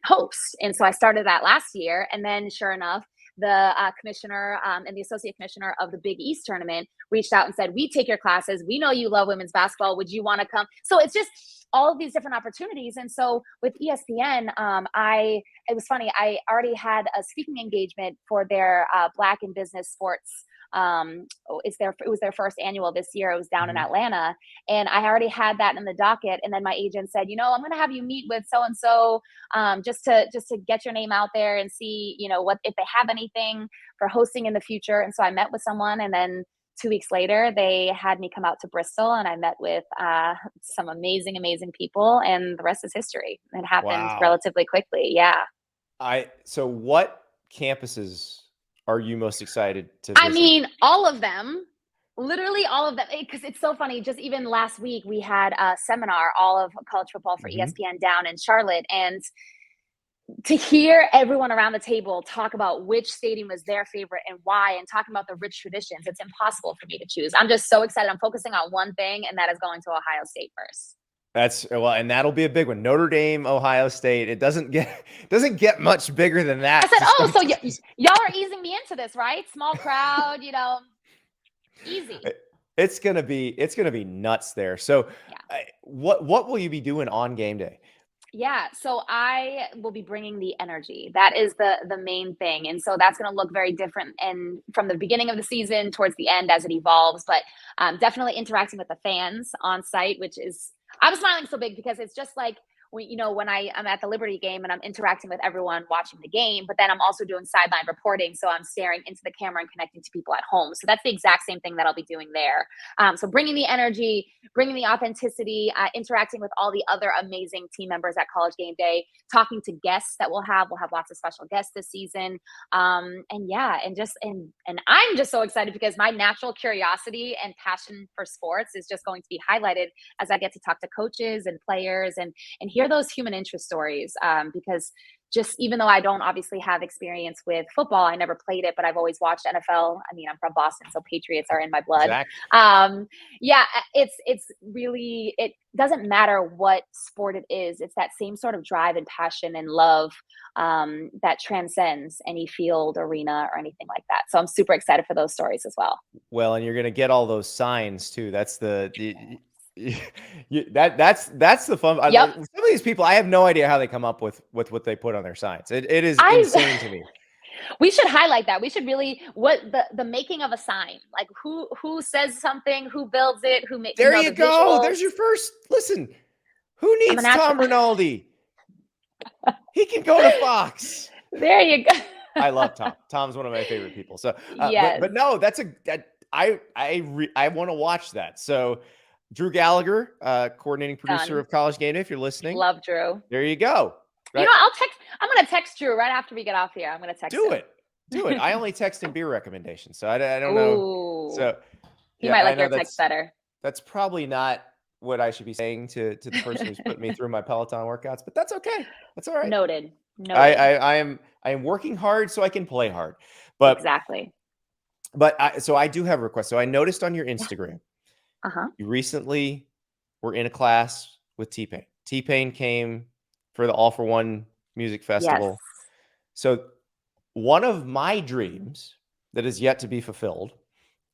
host? And so I started that last year. And then sure enough, the commissioner and the associate commissioner of the Big East tournament reached out and said, we take your classes. We know you love women's basketball. Would you want to come? So it's just all of these different opportunities. And so with ESPN, it was funny. I already had a speaking engagement for their Black in Business Sports. It was their first annual this year. It was down in Atlanta, and I already had that in the docket. And then my agent said, I'm going to have you meet with so-and-so, just to get your name out there and see, what, if they have anything for hosting in the future. And so I met with someone, and then 2 weeks later, they had me come out to Bristol, and I met with some amazing, amazing people, and the rest is history. It happened relatively quickly. Yeah.
So what campuses are you most excited to visit?
I mean, all of them, literally all of them, because it's so funny. Just even last week, we had a seminar, all of college football for ESPN down in Charlotte. And to hear everyone around the table talk about which stadium was their favorite and why, and talking about the rich traditions, it's impossible for me to choose. I'm just so excited. I'm focusing on one thing, and that is going to Ohio State first.
And that'll be a big one. Notre Dame, Ohio State. It doesn't get much bigger than that.
I said, so y'all are easing me into this, right? Small crowd, easy.
It's gonna be nuts there. So, what will you be doing on Game Day?
Yeah, so I will be bringing the energy. That is the main thing. And so that's going to look very different, and from the beginning of the season towards the end as it evolves, but definitely interacting with the fans on site, which is, I'm smiling so big because it's just like, when I'm at the Liberty game and I'm interacting with everyone watching the game, but then I'm also doing sideline reporting. So I'm staring into the camera and connecting to people at home. So that's the exact same thing that I'll be doing there. So bringing the energy, bringing the authenticity, interacting with all the other amazing team members at College GameDay, talking to guests that we'll have lots of special guests this season. And I'm just so excited because my natural curiosity and passion for sports is just going to be highlighted as I get to talk to coaches and players and hear hear those human interest stories, because just even though I don't obviously have experience with football, I never played it, but I've always watched NFL. I mean, I'm from Boston, so Patriots are in my blood.
Exactly.
Yeah, it's really, it doesn't matter what sport it is. It's that same sort of drive and passion and love that transcends any field, arena, or anything like that. So I'm super excited for those stories as well.
Well, and you're going to get all those signs too. That's that's the fun.
Yep.
Some of these people, I have no idea how they come up with what they put on their signs. It is insane to me.
We should highlight that. We should really, what the making of a sign, like who says something, who builds it, who makes.
There you go. Visuals. There's your first. Listen, who needs Tom Rinaldi? He can go to Fox.
There you go.
I love Tom. Tom's one of my favorite people. So,
yes.
but no, I want to watch that. So, Drew Gallagher, coordinating producer of College GameDay, if you're listening,
love Drew.
There you go.
Right? You know, I'm going to text Drew right after we get off here. I'm going to text him.
Do it. I only text him beer recommendations, so I don't know. So
he might like your text better.
That's probably not what I should be saying to the person who's put me through my Peloton workouts, but that's okay. That's all right.
Noted.
I am working hard so I can play hard. But
exactly.
But so I do have a request. So I noticed on your Instagram, you recently were in a class with T-Pain. T-Pain came for the All for One music festival.
Yes.
So one of my dreams that is yet to be fulfilled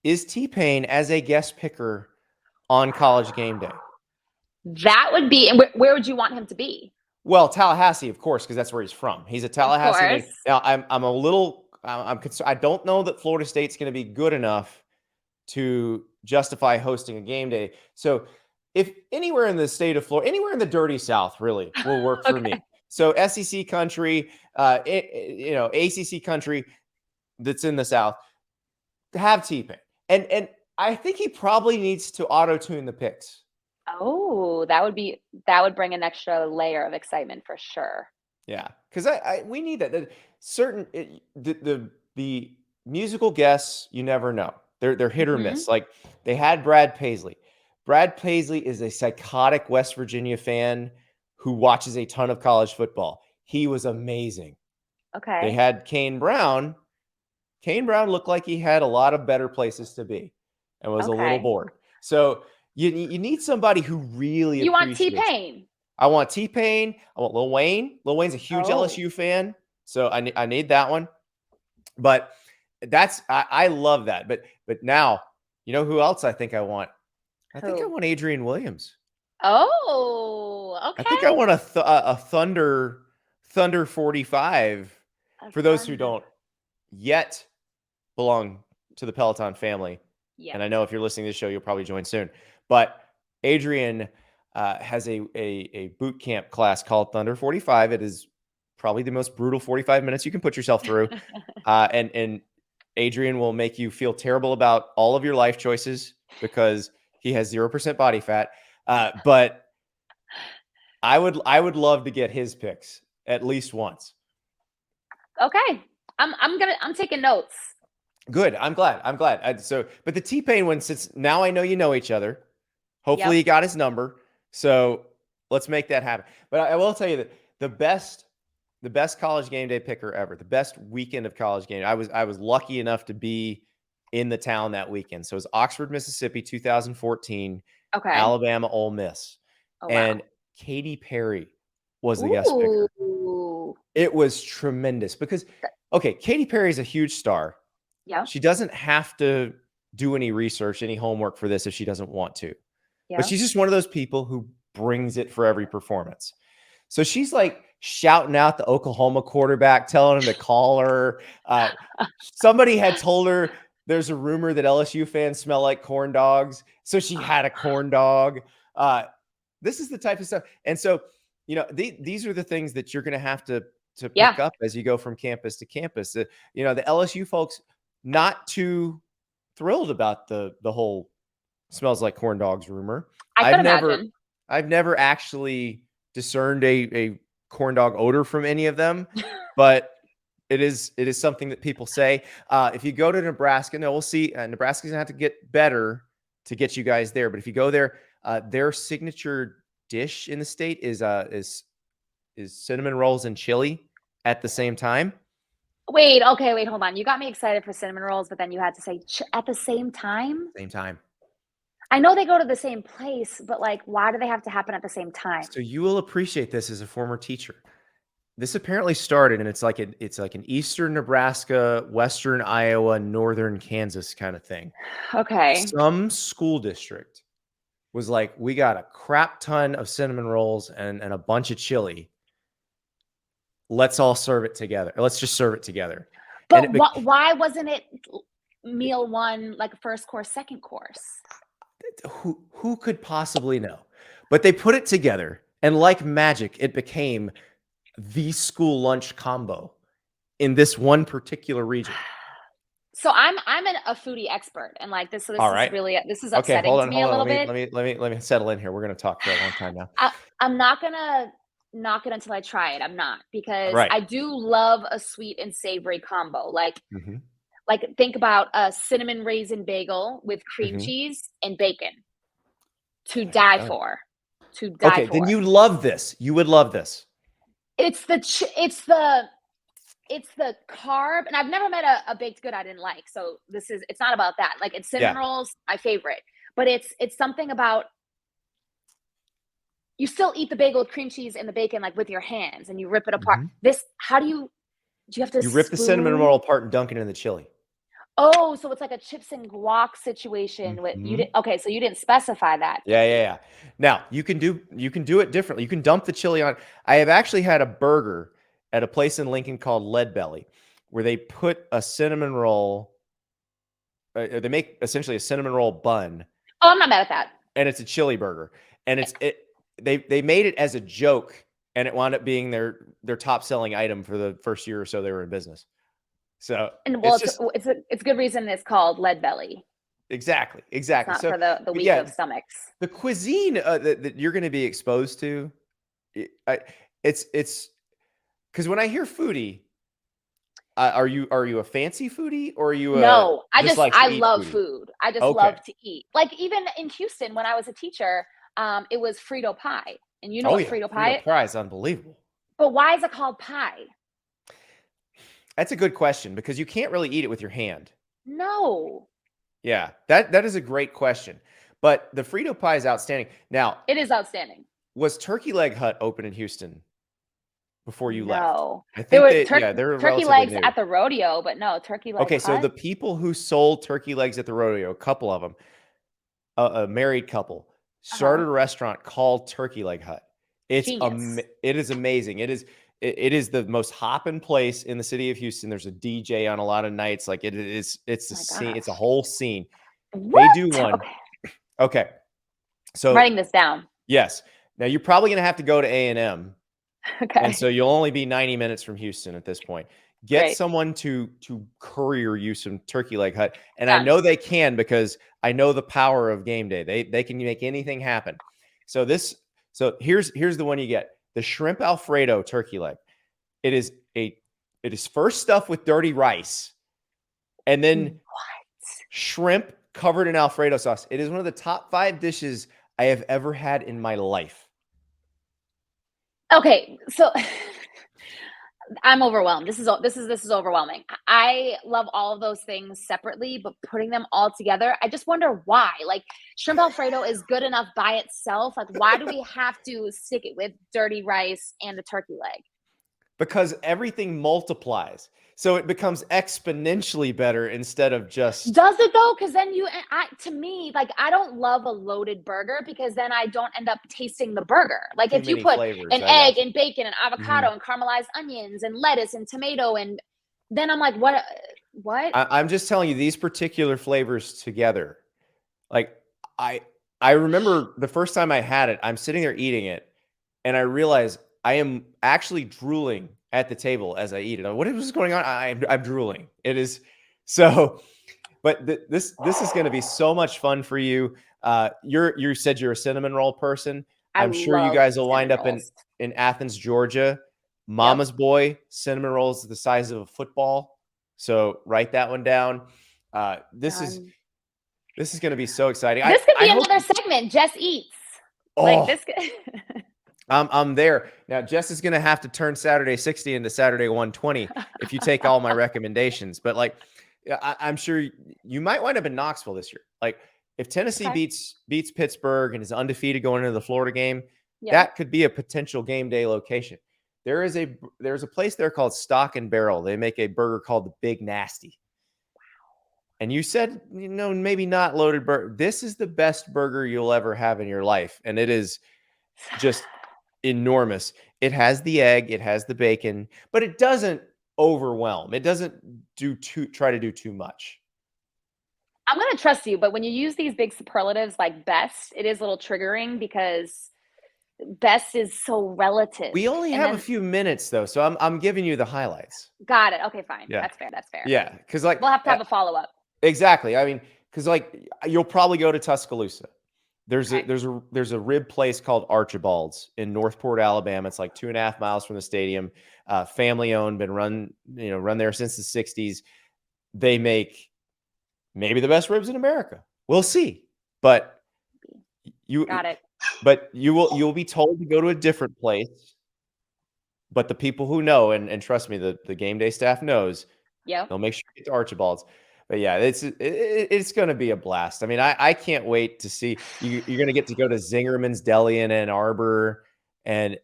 is T-Pain as a guest picker on College GameDay.
That would be, and where would you want him to be?
Well, Tallahassee, of course, because that's where he's from. He's a Tallahassee. Now, I'm a little, I'm concerned. I don't know that Florida State's going to be good enough to justify hosting a game day. So if anywhere in the state of Florida, anywhere in the dirty South really will work for me. So SEC country, ACC country that's in the South, to have T-Pain. And I think he probably needs to auto-tune the picks.
Oh, that would bring an extra layer of excitement for sure.
Yeah, because we need that. The musical guests, you never know. They're hit or miss. Like they had Brad Paisley. Brad Paisley is a psychotic West Virginia fan who watches a ton of college football. He was amazing.
Okay.
They had Kane Brown. Kane Brown looked like he had a lot of better places to be and was a little bored. So you need somebody who really
you want T-Pain.
I want T-Pain. I want Lil Wayne. Lil Wayne's a huge LSU fan, so I need that one. But I love that. But now, you know who else I think I want? I think I want Adrian Williams.
Oh, okay.
I think I want a Thunder 45. For those who don't yet belong to the Peloton family. Yeah. And I know if you're listening to this show, you'll probably join soon. But Adrian has a boot camp class called Thunder 45. It is probably the most brutal 45 minutes you can put yourself through. And Adrian will make you feel terrible about all of your life choices because he has 0% body fat. But I would love to get his picks at least once.
Okay. I'm taking notes.
Good. I'm glad. But the T-Pain one, since now I know you know each other, hopefully you got his number. So let's make that happen. But I will tell you that the best College GameDay picker ever, the best weekend of College GameDay. I was lucky enough to be in the town that weekend. So it was Oxford, Mississippi, 2014.
Okay.
Alabama, Ole Miss.
Oh,
and Katy Perry was the guest picker. It was tremendous because, Katy Perry is a huge star.
Yeah.
She doesn't have to do any research, any homework for this if she doesn't want to. Yeah. But she's just one of those people who brings it for every performance. So she's like shouting out the Oklahoma quarterback, telling him to call her. Somebody had told her there's a rumor that LSU fans smell like corn dogs. So she had a corn dog. This is the type of stuff. And so, these are the things that you're going to have to pick up as you go from campus to campus. The LSU folks not too thrilled about the whole smells like corn dogs rumor. I've never actually discerned a corn dog odor from any of them, but it is something that people say. If you go to Nebraska, we'll see. Nebraska's gonna have to get better to get you guys there. But if you go there, their signature dish in the state is cinnamon rolls and chili at the same time.
Wait, okay, wait, hold on. You got me excited for cinnamon rolls, but then you had to say at the same time?
Same time.
I know they go to the same place, but like, why do they have to happen at the same time?
So you will appreciate this as a former teacher. This apparently started, and it's like an eastern Nebraska, western Iowa, northern Kansas kind of thing.
Okay.
Some school district was like, we got a crap ton of cinnamon rolls and a bunch of chili. Let's all serve it together. Let's just serve it together.
But why wasn't it meal one, like first course, second course?
Who could possibly know? But they put it together, and like magic, it became the school lunch combo in this one particular region.
So I'm a foodie expert, and like this. So this
All
is
right.
really this is
Okay,
upsetting to me a little bit.
Let me settle in here. We're going to talk for a long time now.
I'm not gonna knock it until I try it. I'm not, because
Right.
I do love a sweet and savory combo. Like
Mhm.
like think about a cinnamon raisin bagel with cream
Mhm.
cheese and bacon. To die
Oh.
for. To die
Okay,
for.
then you love this. You would love this.
It's the carb, and I've never met a baked good I didn't like. So it's not about that. Like, it's cinnamon rolls, my favorite, but it's something about, you still eat the bagel with cream cheese and the bacon like with your hands, and you rip it apart. How do you have to?
You rip the cinnamon roll apart and dunk it in the chili.
Oh, so it's like a chips and guac situation with you. Okay, so you didn't specify that.
Yeah. Now you can do it differently. You can dump the chili on. I have actually had a burger at a place in Lincoln called Lead Belly, where they put a cinnamon roll. They make essentially a cinnamon roll bun.
Oh, I'm not mad at that.
And it's a chili burger, and they made it as a joke, and it wound up being their top selling item for the first year or so they were in business. So,
and well, it's a good reason it's called Lead Belly.
Exactly.
It's not for the weak of stomachs.
The cuisine that you're going to be exposed to, it's because when I hear foodie, are you a fancy foodie, or are you
no? I love
foodie?
Food. I just love to eat. Like, even in Houston when I was a teacher, it was Frito pie, and you know what Frito pie?
Frito pie is unbelievable.
But why is it called pie?
That's a good question, because you can't really eat it with your hand.
No.
Yeah, that is a great question. But the Frito pie is outstanding. Now,
it is outstanding.
Was Turkey Leg Hut open in Houston before you left?
No.
I think
there
were
turkey legs
new.
at the rodeo, but no, Turkey Leg
Okay,
Hut?
so the people who sold turkey legs at the rodeo, a couple of them, a married couple, started a restaurant called Turkey Leg Hut. It is amazing. It is the most hopping place in the city of Houston. There's a DJ on a lot of nights. Like, it's a scene. It's a whole scene.
What?
They do one. Okay. So
writing this down.
Yes. Now you're probably going to have to go to A&M.
Okay.
And so you'll only be 90 minutes from Houston at this point. Get someone to courier you some Turkey Leg Hut. And I know they can, because I know the power of game day. They can make anything happen. So here's the one you get. The shrimp Alfredo turkey leg. It is first stuffed with dirty rice, and then shrimp covered in Alfredo sauce. It is one of the top 5 dishes I have ever had in my life.
Okay, so I'm overwhelmed. This is overwhelming. I love all of those things separately, but putting them all together, I just wonder why. Like, shrimp Alfredo is good enough by itself. Like, why do we have to stick it with dirty rice and a turkey leg?
Because everything multiplies. So it becomes exponentially better instead of just.
Does it though? Because then to me, like, I don't love a loaded burger, because then I don't end up tasting the burger. Like, if you put an egg and bacon and avocado and caramelized onions and lettuce and tomato, and then I'm like, what?
I'm just telling you, these particular flavors together. Like, I remember the first time I had it, I'm sitting there eating it, and I realize I am actually drooling at the table as I eat it. What is going on? I'm drooling. It is so, but this is going to be so much fun for you. You said you're a cinnamon roll person. I'm sure you guys will wind up in Athens, Georgia. Mama's Boy cinnamon rolls the size of a football. So write that one down. This is going to be so exciting.
This could be another segment. Jess Eats. Like
Oh,
this.
I'm there. Now, Jess is going to have to turn Saturday 60 into Saturday 120 if you take all my recommendations. But like, I'm sure you might wind up in Knoxville this year. Like, if Tennessee
Okay.
beats Pittsburgh and is undefeated going into the Florida game,
Yeah.
that could be a potential game day location. There's a place there called Stock and Barrel. They make a burger called the Big Nasty. And you said, maybe not loaded burger. This is the best burger you'll ever have in your life. And it is just enormous. It has the egg, it has the bacon, but it doesn't overwhelm. It doesn't try to do too much.
I'm going to trust you, but when you use these big superlatives like best, it is a little triggering because best is so relative.
We only have a few minutes though, so I'm giving you the highlights.
Got it. Okay, fine.
Yeah.
That's fair. That's fair.
Yeah, because like
we'll have to have a follow-up.
Exactly. I mean, because like you'll probably go to Tuscaloosa. There's
Okay.
a rib place called Archibald's in Northport, Alabama. It's like 2.5 miles from the stadium. Family owned, been run there since the 60s. They make maybe the best ribs in America. We'll see. But
Got it.
But you'll be told to go to a different place. But the people who know, and trust me, the game day staff knows,
Yeah.
they'll make sure you get to Archibald's. But yeah, it's going to be a blast. I mean, I can't wait to see you're going to get to go to Zingerman's Deli in Ann Arbor and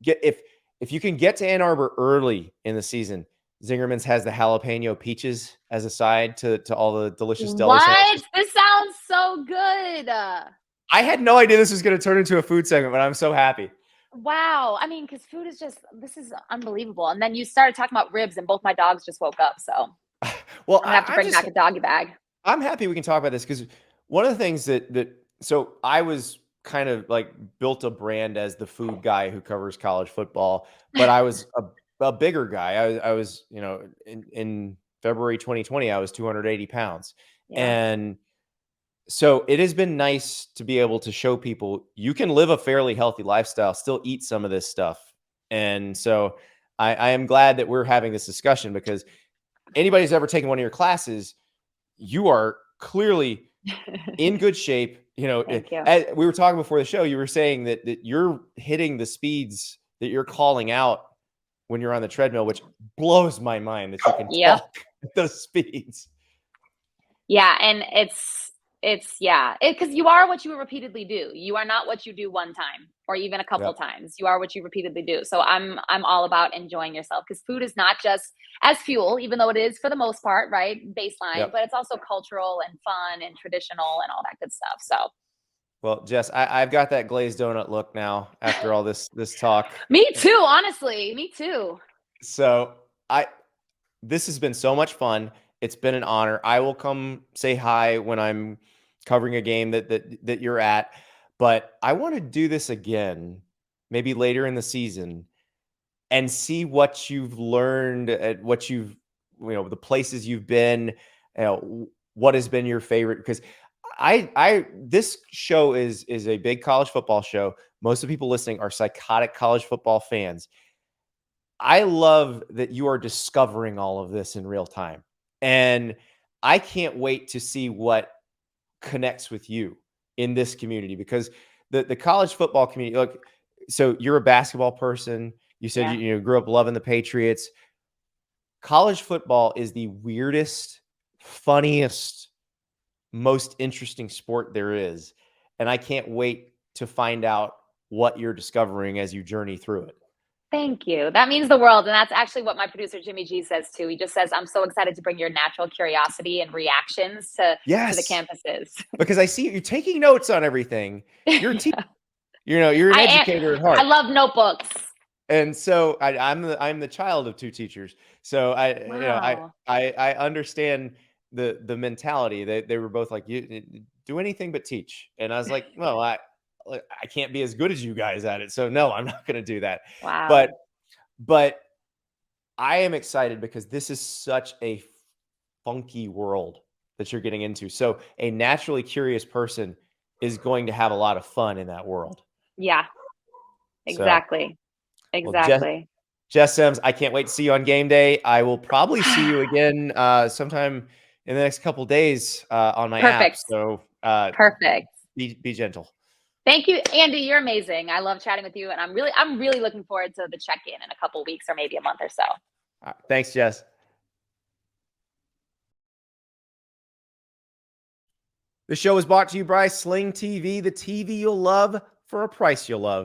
if you can get to Ann Arbor early in the season. Zingerman's has the jalapeno peaches as a side to all the delicious deli sandwiches.
This sounds so good.
I had no idea this was going to turn into a food segment, but I'm so happy.
Wow. I mean, because food is this is unbelievable. And then you started talking about ribs and both my dogs just woke up. So
well,
I have to bring back a doggy bag.
I'm happy we can talk about this because one of the things so I was kind of like built a brand as the food guy who covers college football, but I was a bigger guy. I was, in February 2020, I was 280 pounds.
Yeah.
And so it has been nice to be able to show people you can live a fairly healthy lifestyle, still eat some of this stuff. And so I am glad that we're having this discussion because anybody who's ever taken one of your classes, you are clearly in good shape.
Thank you.
We were talking before the show, you were saying that you're hitting the speeds that you're calling out when you're on the treadmill, which blows my mind that you can talk at those speeds.
Yeah. And it's because you are what you repeatedly do. You are not what you do one time or even a couple times. You are what you repeatedly do. So I'm all about enjoying yourself because food is not just as fuel, even though it is for the most part, right? Baseline, but it's also cultural and fun and traditional and all that good stuff. So.
Well, Jess, I've got that glazed donut look now after all this talk.
Me too, honestly. Me too.
So this has been so much fun. It's been an honor. I will come say hi when I'm covering a game that you're at, but I want to do this again, maybe later in the season, and see what you've learned, at what you've, the places you've been, what has been your favorite, because this show is a big college football show. Most of the people listening are psychotic college football fans. I love that you are discovering all of this in real time. And I can't wait to see what connects with you in this community, because the college football community, look, so you're a basketball person. You said you grew up loving the Patriots. College football is the weirdest, funniest, most interesting sport there is. And I can't wait to find out what you're discovering as you journey through it.
Thank you. That means the world. And that's actually what my producer, Jimmy G, says too. He just says, I'm so excited to bring your natural curiosity and reactions to the campuses.
Because I see you're taking notes on everything. You're a teacher. You're an educator at heart.
I love notebooks.
And so I'm the child of two teachers. So I understand the mentality. They were both like, you do anything but teach. And I was like, well, I can't be as good as you guys at it. So no, I'm not going to do that.
Wow.
But I am excited because this is such a funky world that you're getting into. So a naturally curious person is going to have a lot of fun in that world.
Yeah, exactly.
So,
exactly.
Well, Jess Sims, I can't wait to see you on game day. I will probably see you again sometime in the next couple of days on my app. So
perfect.
be gentle.
Thank you, Andy. You're amazing. I love chatting with you, and I'm really looking forward to the check-in in a couple weeks or maybe a month or so.
Thanks, Jess. The show is brought to you by Sling TV, the TV you'll love for a price you'll love.